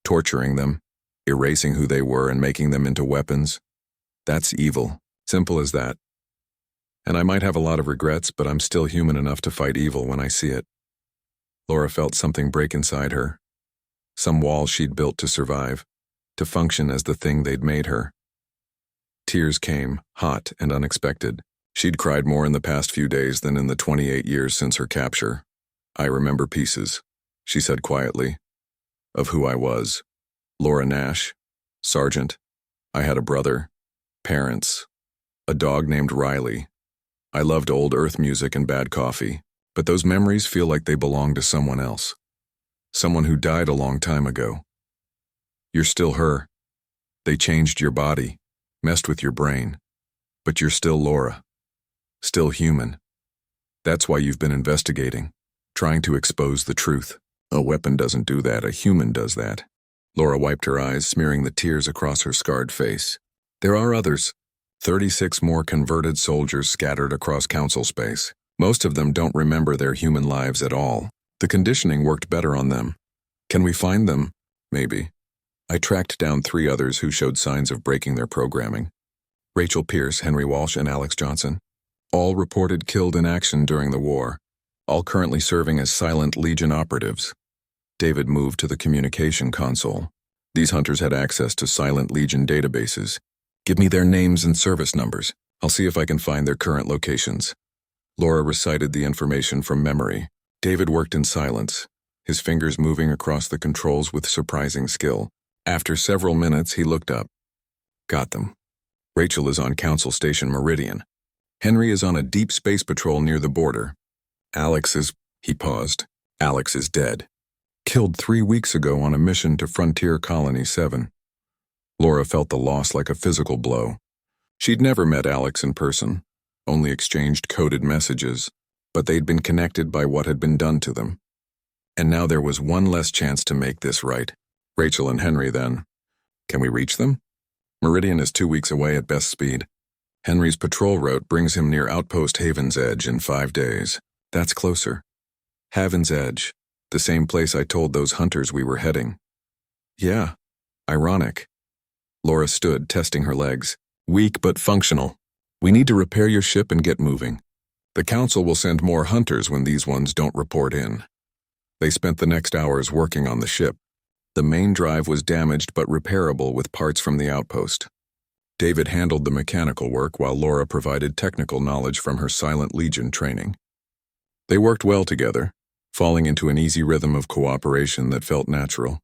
[SPEAKER 1] torturing them, erasing who they were and making them into weapons. That's evil. Simple as that. And I might have a lot of regrets, but I'm still human enough to fight evil when I see it. Laura felt something break inside her. Some wall she'd built to survive, to function as the thing they'd made her. Tears came, hot and unexpected. She'd cried more in the past few days than in the 28 years since her capture. I remember pieces, she said quietly, of who I was. Laura Nash, Sergeant. I had a brother, parents, a dog named Riley. I loved old Earth music and bad coffee, but those memories feel like they belong to someone else. Someone who died a long time ago. You're still her. They changed your body, messed with your brain, but you're still Laura. Still human. That's why you've been investigating, trying to expose the truth. A weapon doesn't do that, a human does that. Laura wiped her eyes, smearing the tears across her scarred face. There are others. 36 more converted soldiers scattered across council space. Most of them don't remember their human lives at all. The conditioning worked better on them. Can we find them? Maybe. I tracked down 3 others who showed signs of breaking their programming. Rachel Pierce, Henry Walsh, and Alex Johnson. All reported killed in action during the war. All currently serving as Silent Legion operatives. David moved to the communication console. These hunters had access to Silent Legion databases. Give me their names and service numbers. I'll see if I can find their current locations. Laura recited the information from memory. David worked in silence, his fingers moving across the controls with surprising skill. After several minutes, he looked up. Got them. Rachel is on Council Station Meridian. Henry is on a deep space patrol near the border. He paused. Alex is dead. Killed 3 weeks ago on a mission to Frontier Colony 7. Laura felt the loss like a physical blow. She'd never met Alex in person, only exchanged coded messages, but they'd been connected by what had been done to them. And now there was one less chance to make this right. Rachel and Henry, then. Can we reach them? Meridian is 2 weeks away at best speed. Henry's patrol route brings him near Outpost Haven's Edge in 5 days. That's closer. Haven's Edge, the same place I told those hunters we were heading. Yeah, ironic. Laura stood, testing her legs. Weak but functional. We need to repair your ship and get moving. The Council will send more hunters when these ones don't report in. They spent the next hours working on the ship. The main drive was damaged but repairable with parts from the outpost. David handled the mechanical work while Laura provided technical knowledge from her Silent Legion training. They worked well together, falling into an easy rhythm of cooperation that felt natural.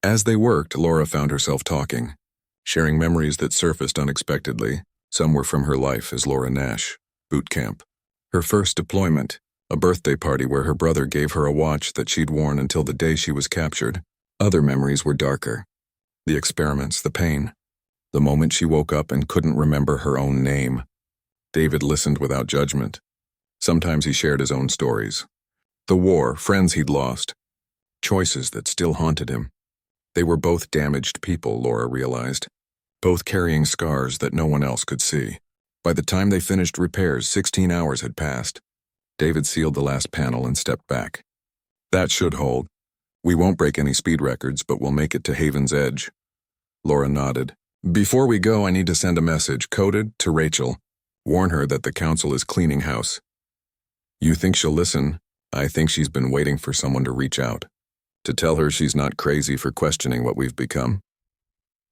[SPEAKER 1] As they worked, Laura found herself talking, sharing memories that surfaced unexpectedly. Some were from her life as Laura Nash, boot camp. Her first deployment, a birthday party where her brother gave her a watch that she'd worn until the day she was captured. Other memories were darker. The experiments, the pain. The moment she woke up and couldn't remember her own name. David listened without judgment. Sometimes he shared his own stories. The war, friends he'd lost. Choices that still haunted him. They were both damaged people, Laura realized. Both carrying scars that no one else could see. By the time they finished repairs, 16 hours had passed. David sealed the last panel and stepped back. That should hold. We won't break any speed records, but we'll make it to Haven's Edge. Laura nodded. Before we go, I need to send a message, coded, to Rachel. Warn her that the Council is cleaning house. You think she'll listen? I think she's been waiting for someone to reach out. To tell her she's not crazy for questioning what we've become.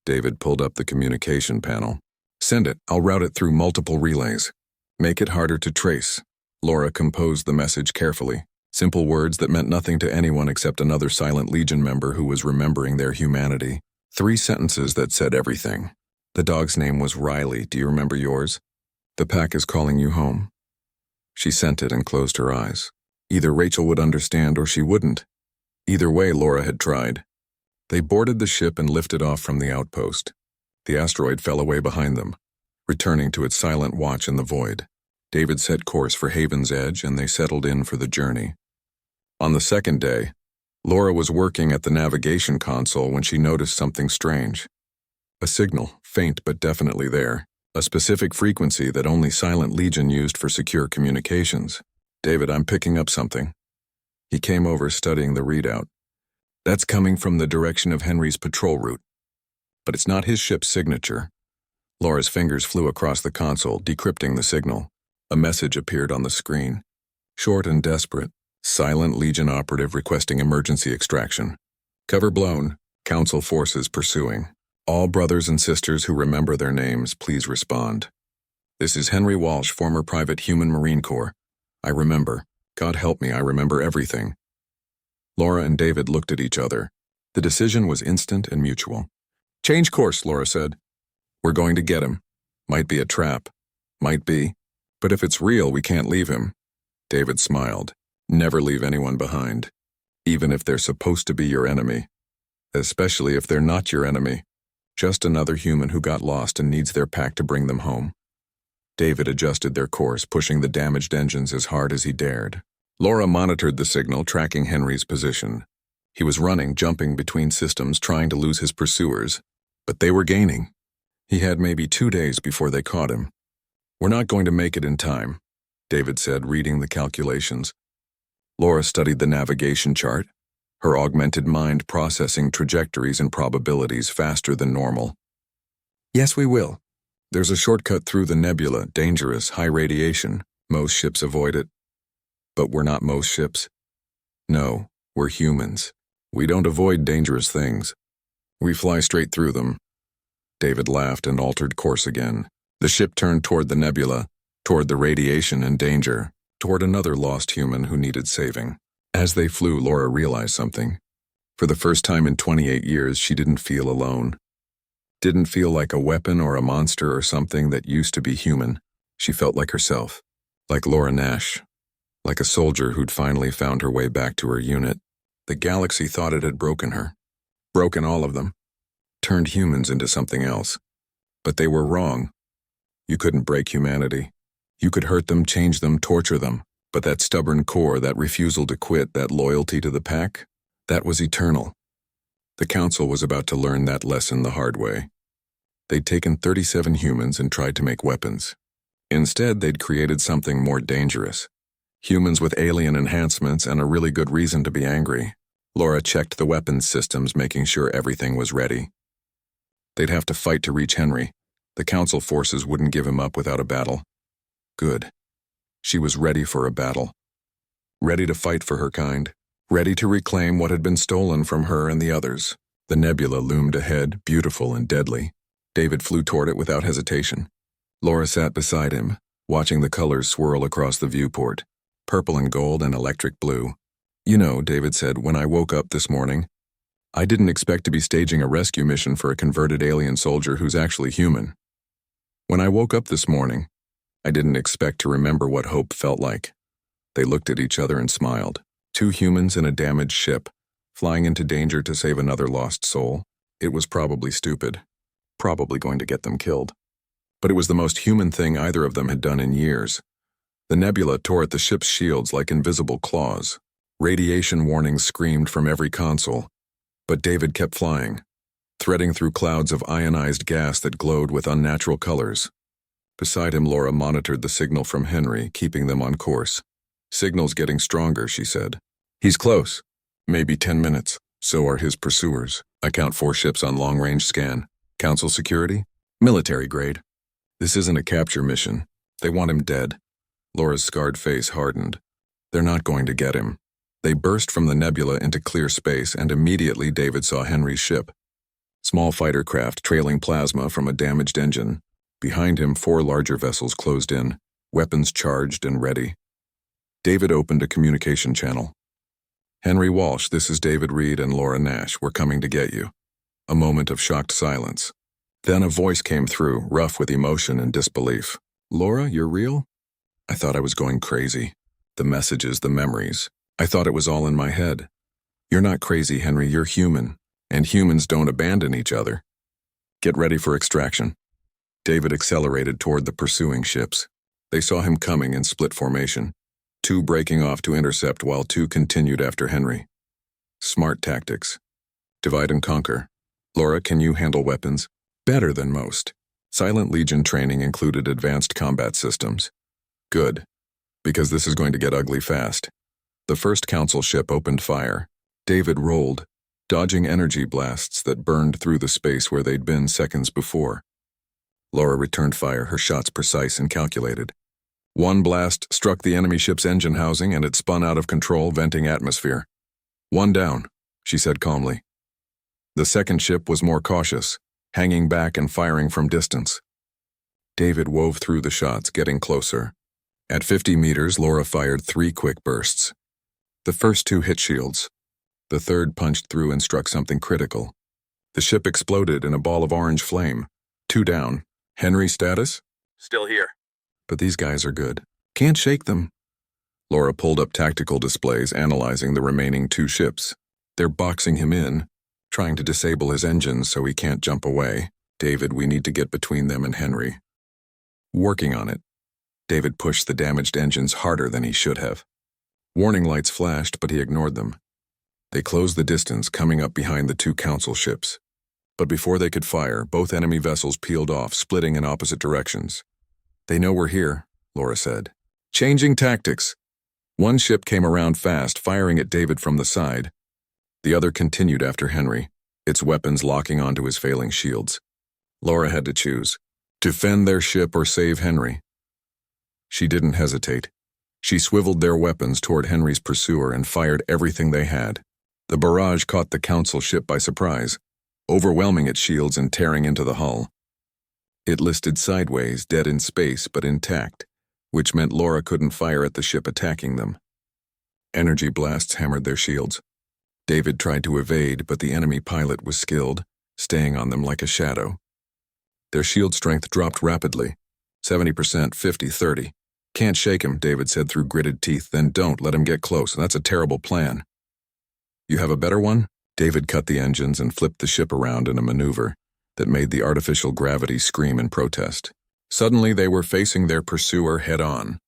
[SPEAKER 1] David pulled up the communication panel. Send it. I'll route it through multiple relays. Make it harder to trace. Laura composed the message carefully. Simple words that meant nothing to anyone except another Silent Legion member who was remembering their humanity. 3 sentences that said everything. The dog's name was Riley. Do you remember yours? The pack is calling you home. She sent it and closed her eyes. Either Rachel would understand or she wouldn't. Either way, Laura had tried. They boarded the ship and lifted off from the outpost. The asteroid fell away behind them, returning to its silent watch in the void. David set course for Haven's Edge and they settled in for the journey. On the second day, Laura was working at the navigation console when she noticed something strange. A signal, faint but definitely there. A specific frequency that only Silent Legion used for secure communications. David, I'm picking up something. He came over studying the readout. That's coming from the direction of Henry's patrol route. But it's not his ship's signature. Laura's fingers flew across the console, decrypting the signal. A message appeared on the screen. Short and desperate. Silent Legion operative requesting emergency extraction. Cover blown. Council forces pursuing. All brothers and sisters who remember their names, please respond. This is Henry Walsh, former private human Marine Corps. I remember. God help me, I remember everything. Laura and David looked at each other. The decision was instant and mutual. Change course, Laura said. We're going to get him. Might be a trap. Might be. But if it's real, we can't leave him. David smiled. Never leave anyone behind. Even if they're supposed to be your enemy. Especially if they're not your enemy. Just another human who got lost and needs their pack to bring them home. David adjusted their course, pushing the damaged engines as hard as he dared. Laura monitored the signal, tracking Henry's position. He was running, jumping between systems, trying to lose his pursuers. But they were gaining. He had maybe 2 days before they caught him. We're not going to make it in time, David said, reading the calculations. Laura studied the navigation chart, her augmented mind processing trajectories and probabilities faster than normal. Yes, we will. There's a shortcut through the nebula, dangerous, high radiation. Most ships avoid it. But we're not most ships. No, we're humans. We don't avoid dangerous things. We fly straight through them. David laughed and altered course again. The ship turned toward the nebula, toward the radiation and danger, toward another lost human who needed saving. As they flew, Laura realized something. For the first time in 28 years, she didn't feel alone. Didn't feel like a weapon or a monster or something that used to be human. She felt like herself. Like Laura Nash. Like a soldier who'd finally found her way back to her unit. The galaxy thought it had broken her. Broken all of them. Turned humans into something else. But they were wrong. You couldn't break humanity. You could hurt them, change them, torture them. But that stubborn core, that refusal to quit, that loyalty to the pack, that was eternal. The Council was about to learn that lesson the hard way. They'd taken 37 humans and tried to make weapons. Instead, they'd created something more dangerous. Humans with alien enhancements and a really good reason to be angry. Laura checked the weapons systems, making sure everything was ready. They'd have to fight to reach Henry. The Council forces wouldn't give him up without a battle. Good. She was ready for a battle. Ready to fight for her kind. Ready to reclaim what had been stolen from her and the others. The nebula loomed ahead, beautiful and deadly. David flew toward it without hesitation. Laura sat beside him, watching the colors swirl across the viewport. Purple and gold and electric blue. You know, David said, when I woke up this morning, I didn't expect to be staging a rescue mission for a converted alien soldier who's actually human. When I woke up this morning, I didn't expect to remember what hope felt like. They looked at each other and smiled. 2 humans in a damaged ship, flying into danger to save another lost soul. It was probably stupid. Probably going to get them killed. But it was the most human thing either of them had done in years. The nebula tore at the ship's shields like invisible claws. Radiation warnings screamed from every console. But David kept flying, threading through clouds of ionized gas that glowed with unnatural colors. Beside him, Laura monitored the signal from Henry, keeping them on course. Signal's getting stronger, she said. He's close. Maybe 10 minutes. So are his pursuers. I count 4 ships on long-range scan. Council security? Military grade. This isn't a capture mission. They want him dead. Laura's scarred face hardened. They're not going to get him. They burst from the nebula into clear space, and immediately David saw Henry's ship. Small fighter craft trailing plasma from a damaged engine. Behind him, 4 larger vessels closed in, weapons charged and ready. David opened a communication channel. Henry Walsh, this is David Reed and Laura Nash. We're coming to get you. A moment of shocked silence. Then a voice came through, rough with emotion and disbelief. Laura, you're real? I thought I was going crazy. The messages, the memories. I thought it was all in my head. You're not crazy, Henry, you're human. And humans don't abandon each other. Get ready for extraction. David accelerated toward the pursuing ships. They saw him coming in split formation. 2 breaking off to intercept while 2 continued after Henry. Smart tactics. Divide and conquer. Laura, can you handle weapons? Better than most. Silent Legion training included advanced combat systems. Good. Because this is going to get ugly fast. The first Council ship opened fire. David rolled, dodging energy blasts that burned through the space where they'd been seconds before. Laura returned fire, her shots precise and calculated. One blast struck the enemy ship's engine housing and it spun out of control, venting atmosphere. One down, she said calmly. The second ship was more cautious, hanging back and firing from distance. David wove through the shots, getting closer. At 50 meters, Laura fired 3 quick bursts. The first 2 hit shields. The third punched through and struck something critical. The ship exploded in a ball of orange flame. 2 down. Henry status?
[SPEAKER 3] Still here.
[SPEAKER 1] But these guys are good. Can't shake them. Laura pulled up tactical displays, analyzing the remaining 2 ships. They're boxing him in, trying to disable his engines so he can't jump away. David, we need to get between them and Henry. Working on it. David pushed the damaged engines harder than he should have. Warning lights flashed, but he ignored them. They closed the distance, coming up behind the 2 council ships. But before they could fire, both enemy vessels peeled off, splitting in opposite directions. They know we're here, Laura said. Changing tactics. One ship came around fast, firing at David from the side. The other continued after Henry, its weapons locking onto his failing shields. Laura had to choose. Defend their ship or save Henry. She didn't hesitate. She swiveled their weapons toward Henry's pursuer and fired everything they had. The barrage caught the council ship by surprise, overwhelming its shields and tearing into the hull. It listed sideways, dead in space but intact, which meant Laura couldn't fire at the ship attacking them. Energy blasts hammered their shields. David tried to evade, but the enemy pilot was skilled, staying on them like a shadow. Their shield strength dropped rapidly, 70%, 50-30. Can't shake him, David said through gritted teeth. Then don't let him get close. That's a terrible plan. You have a better one? David cut the engines and flipped the ship around in a maneuver that made the artificial gravity scream in protest. Suddenly they were facing their pursuer head-on.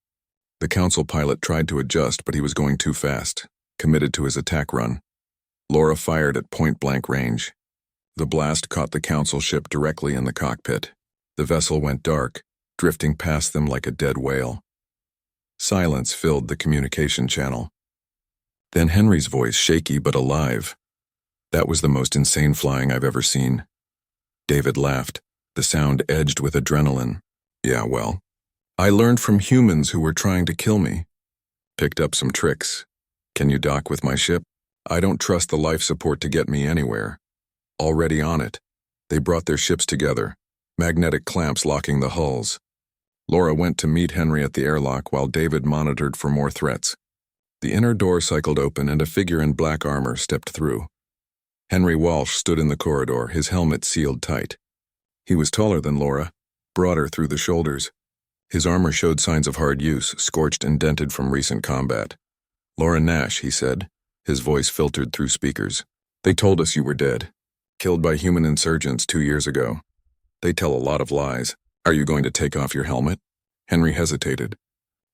[SPEAKER 1] The council pilot tried to adjust, but he was going too fast, committed to his attack run. Laura fired at point-blank range. The blast caught the council ship directly in the cockpit. The vessel went dark, drifting past them like a dead whale. Silence filled the communication channel. Then Henry's voice, shaky but alive. That was the most insane flying I've ever seen. David laughed, the sound edged with adrenaline. Yeah, well, I learned from humans who were trying to kill me. Picked up some tricks. Can you dock with my ship? I don't trust the life support to get me anywhere. Already on it. They brought their ships together, magnetic clamps locking the hulls. Laura went to meet Henry at the airlock while David monitored for more threats. The inner door cycled open and a figure in black armor stepped through. Henry Walsh stood in the corridor, his helmet sealed tight. He was taller than Laura, broader through the shoulders. His armor showed signs of hard use, scorched and dented from recent combat. Laura Nash, he said, his voice filtered through speakers. They told us you were dead, killed by human insurgents 2 years ago. They tell a lot of lies. Are you going to take off your helmet? Henry hesitated.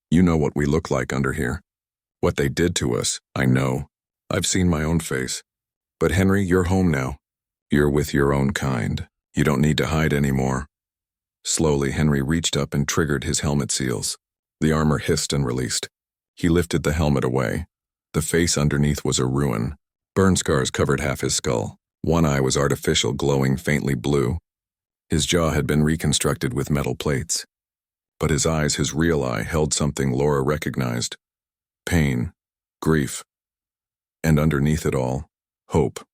[SPEAKER 1] You know what we look like under here. What they did to us, I know. I've seen my own face. But Henry, you're home now. You're with your own kind. You don't need to hide anymore. Slowly, Henry reached up and triggered his helmet seals. The armor hissed and released. He lifted the helmet away. The face underneath was a ruin. Burn scars covered half his skull. One eye was artificial, glowing faintly blue. His jaw had been reconstructed with metal plates. But his eyes, his real eye, held something Laura recognized. Pain, grief, and underneath it all, hope.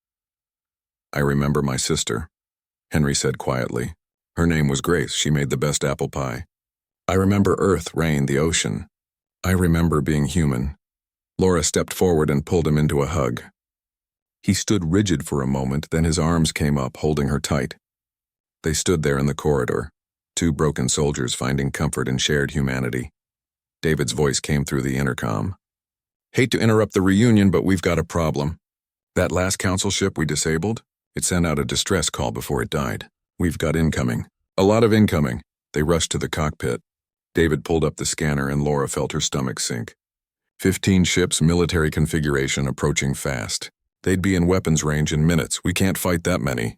[SPEAKER 1] I remember my sister, Henry said quietly. Her name was Grace. She made the best apple pie. I remember earth, rain, the ocean. I remember being human. Laura stepped forward and pulled him into a hug. He stood rigid for a moment, then his arms came up, holding her tight. They stood there in the corridor, 2 broken soldiers finding comfort in shared humanity. David's voice came through the intercom. Hate to interrupt the reunion, but we've got a problem. That last council ship we disabled, it sent out a distress call before it died. We've got incoming. A lot of incoming. They rushed to the cockpit. David pulled up the scanner and Laura felt her stomach sink. 15 ships, military configuration, approaching fast. They'd be in weapons range in minutes. We can't fight that many,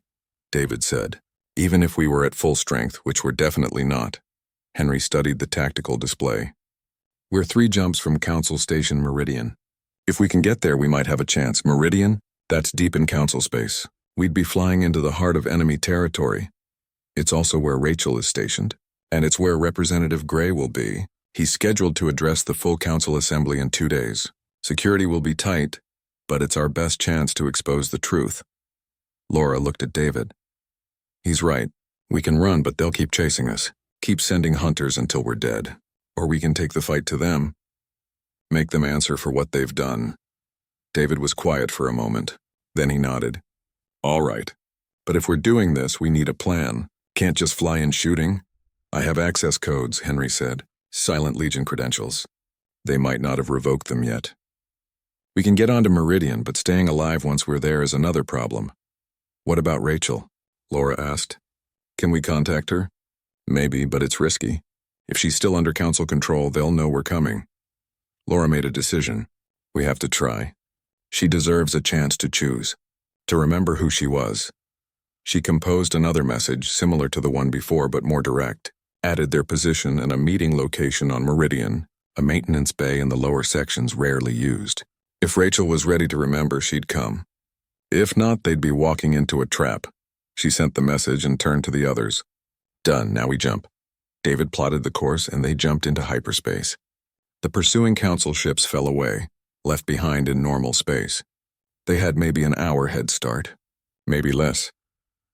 [SPEAKER 1] David said. Even if we were at full strength, which we're definitely not. Henry studied the tactical display. We're 3 jumps from Council Station Meridian. If we can get there, we might have a chance. Meridian? That's deep in Council space. We'd be flying into the heart of enemy territory. It's also where Rachel is stationed, and it's where Representative Gray will be. He's scheduled to address the full council assembly in 2 days. Security will be tight, but it's our best chance to expose the truth. Laura looked at David. He's right. We can run, but they'll keep chasing us. Keep sending hunters until we're dead. Or we can take the fight to them. Make them answer for what they've done. David was quiet for a moment. Then he nodded. All right. But if we're doing this, we need a plan. Can't just fly in shooting. I have access codes, Henry said. Silent Legion credentials. They might not have revoked them yet. We can get onto Meridian, but staying alive once we're there is another problem. What about Rachel? Laura asked. Can we contact her? Maybe, but it's risky. If she's still under council control, they'll know we're coming. Laura made a decision. We have to try. She deserves a chance to choose, to remember who she was. She composed another message, similar to the one before but more direct, added their position and a meeting location on Meridian, a maintenance bay in the lower sections rarely used. If Rachel was ready to remember, she'd come. If not, they'd be walking into a trap. She sent the message and turned to the others. Done, now we jump. David plotted the course and they jumped into hyperspace. The pursuing council ships fell away, left behind in normal space. They had maybe an hour head start, maybe less.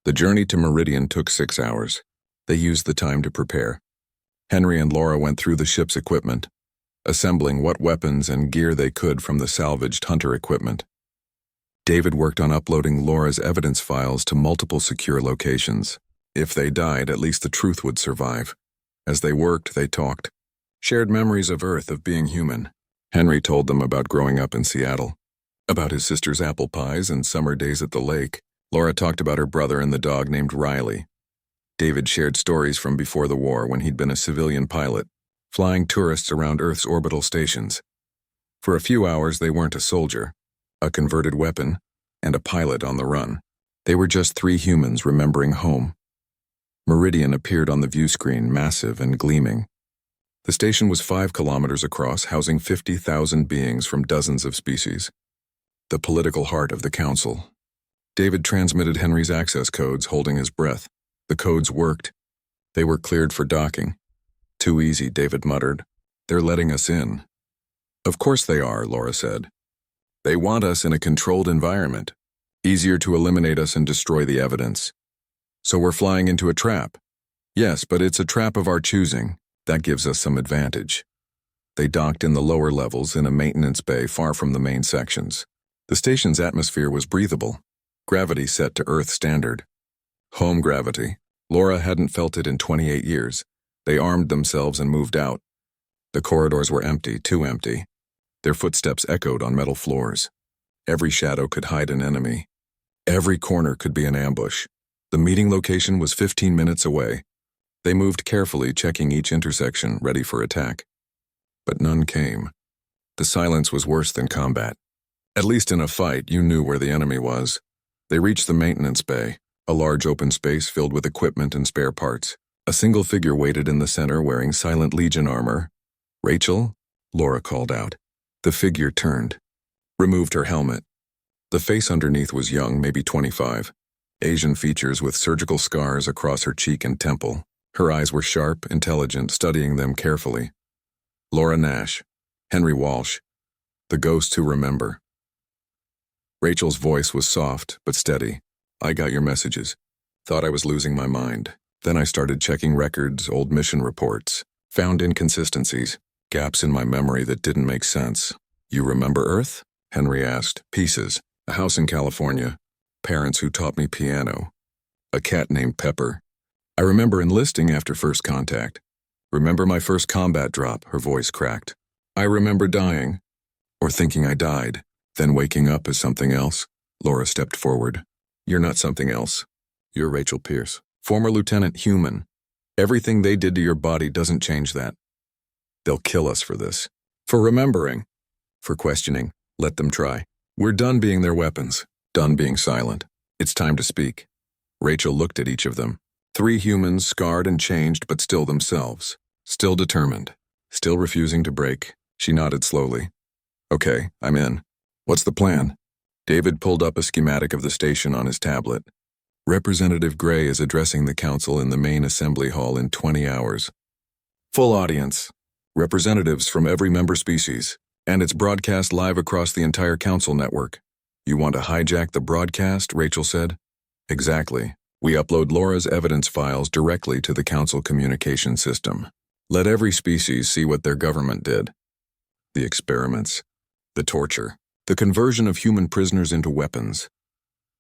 [SPEAKER 1] The journey to Meridian took 6 hours. They used the time to prepare. Henry and Laura went through the ship's equipment, assembling what weapons and gear they could from the salvaged hunter equipment. David worked on uploading Laura's evidence files to multiple secure locations. If they died, at least the truth would survive. As they worked, they talked. Shared memories of Earth, of being human. Henry told them about growing up in Seattle, about his sister's apple pies and summer days at the lake. Laura talked about her brother and the dog named Riley. David shared stories from before the war when he'd been a civilian pilot, flying tourists around Earth's orbital stations. For a few hours, they weren't a soldier, a converted weapon, and a pilot on the run. They were just 3 humans remembering home. Meridian appeared on the view screen, massive and gleaming. The station was 5 kilometers across, housing 50,000 beings from dozens of species. The political heart of the council. David transmitted Henry's access codes, holding his breath. The codes worked. They were cleared for docking. Too easy, David muttered. They're letting us in. Of course they are, Laura said. They want us in a controlled environment. Easier to eliminate us and destroy the evidence. So we're flying into a trap. Yes, but it's a trap of our choosing. That gives us some advantage. They docked in the lower levels in a maintenance bay far from the main sections. The station's atmosphere was breathable. Gravity set to Earth standard. Home gravity. Laura hadn't felt it in 28 years. They armed themselves and moved out. The corridors were empty, too empty. Their footsteps echoed on metal floors. Every shadow could hide an enemy. Every corner could be an ambush. The meeting location was 15 minutes away. They moved carefully, checking each intersection, ready for attack. But none came. The silence was worse than combat. At least in a fight, you knew where the enemy was. They reached the maintenance bay, a large open space filled with equipment and spare parts. A single figure waited in the center wearing Silent Legion armor. Rachel? Laura called out. The figure turned, removed her helmet. The face underneath was young, maybe 25. Asian features with surgical scars across her cheek and temple. Her eyes were sharp, intelligent, studying them carefully. Laura Nash, Henry Walsh, the ghosts who remember. Rachel's voice was soft but steady. I got your messages. Thought I was losing my mind. Then I started checking records, old mission reports. Found inconsistencies, gaps in my memory that didn't make sense. You remember Earth? Henry asked. Pieces. A house in California. Parents who taught me piano. A cat named Pepper. I remember enlisting after first contact. Remember my first combat drop, her voice cracked. I remember dying, or thinking I died, then waking up as something else. Laura stepped forward. You're not something else. You're Rachel Pierce, former Lieutenant Human. Everything they did to your body doesn't change that. They'll kill us for this. For remembering. For questioning. Let them try. We're done being their weapons. Done being silent. It's time to speak. Rachel looked at each of them. 3 humans, scarred and changed, but still themselves. Still determined. Still refusing to break. She nodded slowly. Okay, I'm in. What's the plan? David pulled up a schematic of the station on his tablet. Representative Gray is addressing the council in the main assembly hall in 20 hours. Full audience. Representatives from every member species. And it's broadcast live across the entire council network. You want to hijack the broadcast, Rachel said. Exactly. We upload Laura's evidence files directly to the council communication system. Let every species see what their government did. The experiments. The torture. The conversion of human prisoners into weapons.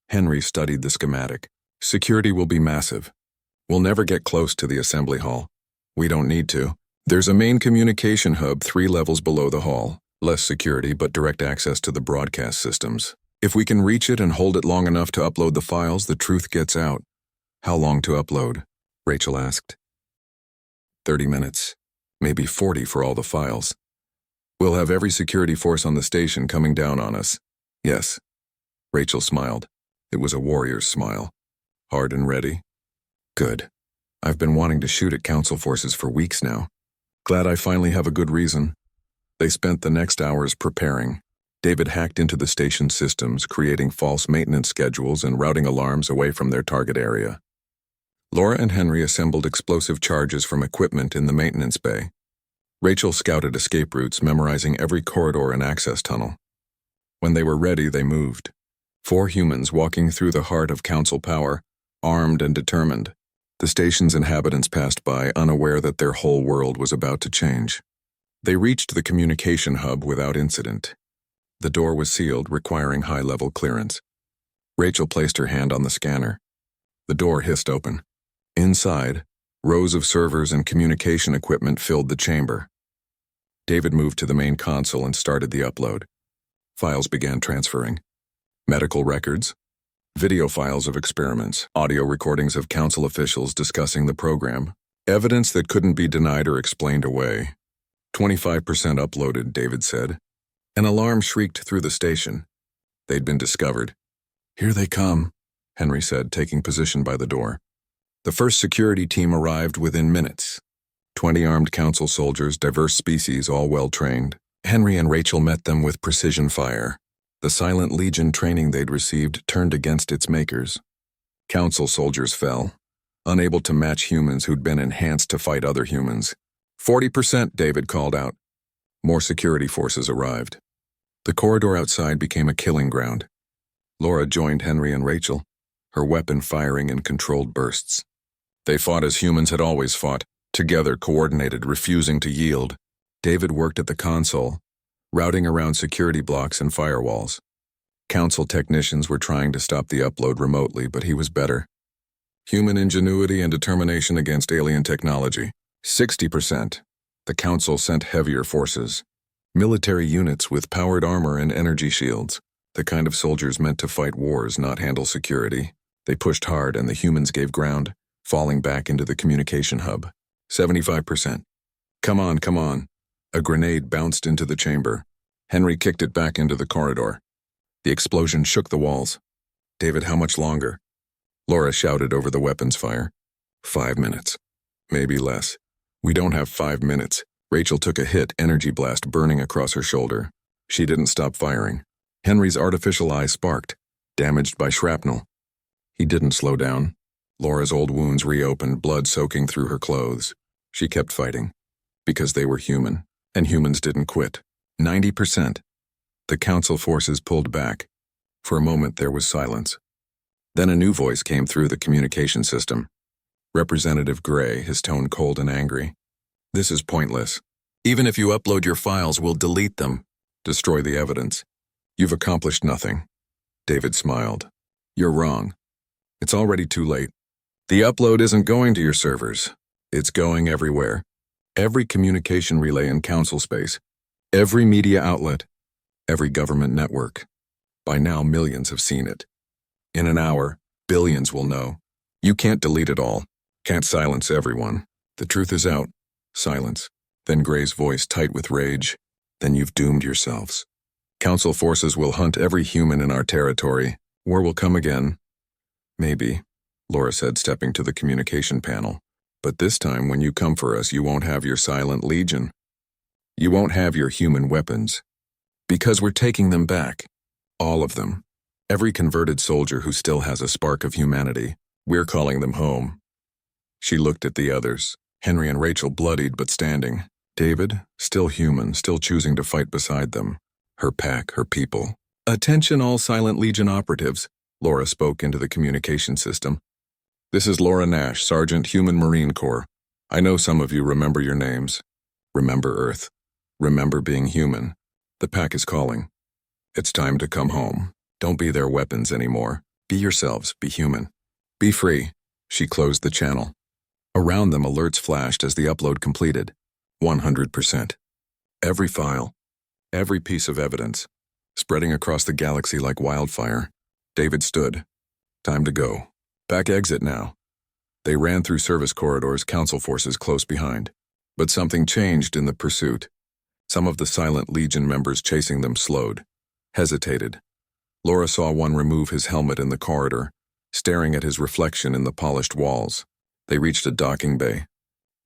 [SPEAKER 1] Henry studied the schematic. Security will be massive. We'll never get close to the assembly hall. We don't need to. There's a main communication hub 3 levels below the hall. Less security, but direct access to the broadcast systems. If we can reach it and hold it long enough to upload the files, the truth gets out. How long to upload? Rachel asked. 30 minutes. Maybe 40 for all the files. We'll have every security force on the station coming down on us. Yes. Rachel smiled. It was a warrior's smile. Hard and ready? Good. I've been wanting to shoot at council forces for weeks now. Glad I finally have a good reason. They spent the next hours preparing. David hacked into the station systems, creating false maintenance schedules and routing alarms away from their target area. Laura and Henry assembled explosive charges from equipment in the maintenance bay. Rachel scouted escape routes, memorizing every corridor and access tunnel. When they were ready, they moved. 4 humans walking through the heart of council power, armed and determined. The station's inhabitants passed by, unaware that their whole world was about to change. They reached the communication hub without incident. The door was sealed, requiring high-level clearance. Rachel placed her hand on the scanner. The door hissed open. Inside, rows of servers and communication equipment filled the chamber. David moved to the main console and started the upload. Files began transferring. Medical records, video files of experiments, audio recordings of council officials discussing the program, evidence that couldn't be denied or explained away. 25% uploaded, David said. An alarm shrieked through the station. They'd been discovered. Here they come, Henry said, taking position by the door. The first security team arrived within minutes. 20 armed council soldiers, diverse species, all well-trained. Henry and Rachel met them with precision fire. The Silent Legion training they'd received turned against its makers. Council soldiers fell, unable to match humans who'd been enhanced to fight other humans. 40%, David called out. More security forces arrived. The corridor outside became a killing ground. Laura joined Henry and Rachel, her weapon firing in controlled bursts. They fought as humans had always fought, together, coordinated, refusing to yield. David worked at the console, routing around security blocks and firewalls. Council technicians were trying to stop the upload remotely, but he was better. Human ingenuity and determination against alien technology. 60%. The Council sent heavier forces. Military units with powered armor and energy shields. The kind of soldiers meant to fight wars, not handle security. They pushed hard and the humans gave ground, falling back into the communication hub. 75%. Come on, come on. A grenade bounced into the chamber. Henry kicked it back into the corridor. The explosion shook the walls. David, how much longer? Laura shouted over the weapons fire. 5 minutes. Maybe less. We don't have 5 minutes. Rachel took a hit, energy blast burning across her shoulder. She didn't stop firing. Henry's artificial eye sparked, damaged by shrapnel. He didn't slow down. Laura's old wounds reopened, blood soaking through her clothes. She kept fighting. Because they were human. And humans didn't quit. 90%. The council forces pulled back. For a moment there was silence. Then a new voice came through the communication system. Representative Gray, his tone cold and angry. This is pointless. Even if you upload your files, we'll delete them. Destroy the evidence. You've accomplished nothing. David smiled. You're wrong. It's already too late. The upload isn't going to your servers. It's going everywhere. Every communication relay in council space, every media outlet, every government network. By now, millions have seen it. In an hour, billions will know. You can't delete it all, can't silence everyone. The truth is out. Silence. Then Gray's voice tight with rage. Then you've doomed yourselves. Council forces will hunt every human in our territory. War will come again. Maybe, Laura said, stepping to the communication panel. But this time, when you come for us, you won't have your Silent Legion. You won't have your human weapons. Because we're taking them back. All of them. Every converted soldier who still has a spark of humanity. We're calling them home. She looked at the others, Henry and Rachel bloodied but standing. David, still human, still choosing to fight beside them. Her pack, her people. Attention all Silent Legion operatives, Laura spoke into the communication system. This is Laura Nash, Sergeant, Human Marine Corps. I know some of you remember your names. Remember Earth. Remember being human. The pack is calling. It's time to come home. Don't be their weapons anymore. Be yourselves, be human. Be free. She closed the channel. Around them alerts flashed as the upload completed. 100%. Every file, every piece of evidence, spreading across the galaxy like wildfire. David stood. Time to go. Back exit now. They ran through service corridors, council forces close behind. But something changed in the pursuit. Some of the Silent Legion members chasing them slowed, hesitated. Laura saw one remove his helmet in the corridor, staring at his reflection in the polished walls. They reached a docking bay.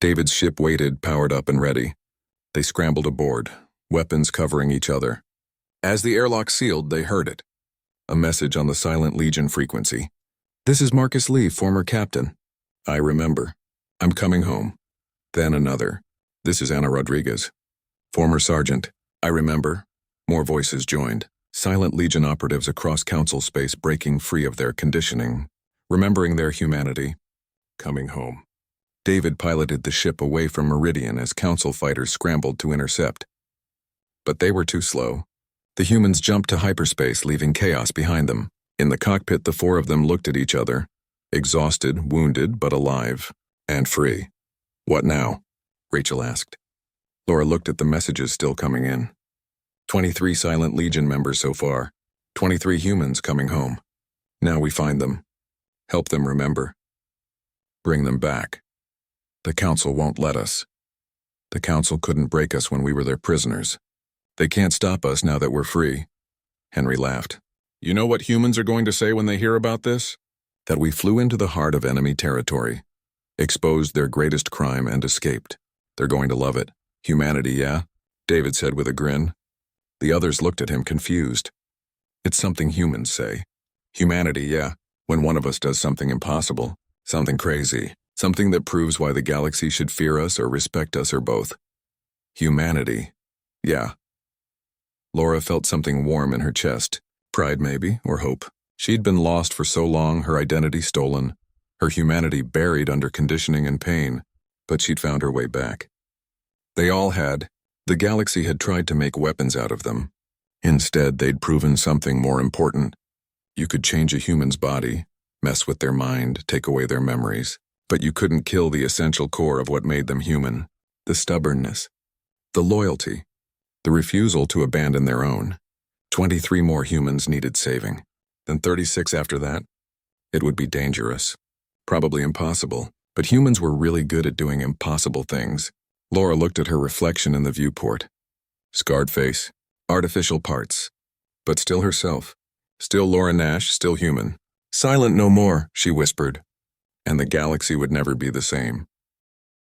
[SPEAKER 1] David's ship waited, powered up and ready. They scrambled aboard, weapons covering each other. As the airlock sealed, they heard it. A message on the Silent Legion frequency. This is Marcus Lee, former captain. I remember. I'm coming home. Then another. This is Anna Rodriguez. Former sergeant. I remember. More voices joined. Silent Legion operatives across council space breaking free of their conditioning, remembering their humanity. Coming home. David piloted the ship away from Meridian as council fighters scrambled to intercept. But they were too slow. The humans jumped to hyperspace, leaving chaos behind them. In the cockpit, the four of them looked at each other, exhausted, wounded, but alive, and free. What now? Rachel asked. Laura looked at the messages still coming in. 23 Silent Legion members so far. 23 humans coming home. Now we find them. Help them remember. Bring them back. The council won't let us. The council couldn't break us when we were their prisoners. They can't stop us now that we're free. Henry laughed. You know what humans are going to say when they hear about this? That we flew into the heart of enemy territory, exposed their greatest crime and escaped. They're going to love it. Humanity, yeah? David said with a grin. The others looked at him confused. It's something humans say. Humanity, yeah, when one of us does something impossible, something crazy, something that proves why the galaxy should fear us or respect us or both. Humanity, yeah. Laura felt something warm in her chest. Pride maybe, or hope. She'd been lost for so long, her identity stolen, her humanity buried under conditioning and pain, but she'd found her way back. They all had. The galaxy had tried to make weapons out of them. Instead, they'd proven something more important. You could change a human's body, mess with their mind, take away their memories, but you couldn't kill the essential core of what made them human. The stubbornness, the loyalty, the refusal to abandon their own. 23 more humans needed saving. Then 36 after that. It would be dangerous. Probably impossible, but humans were really good at doing impossible things. Laura looked at her reflection in the viewport. Scarred face, artificial parts, but still herself. Still Laura Nash, still human. Silent no more, she whispered. And the galaxy would never be the same.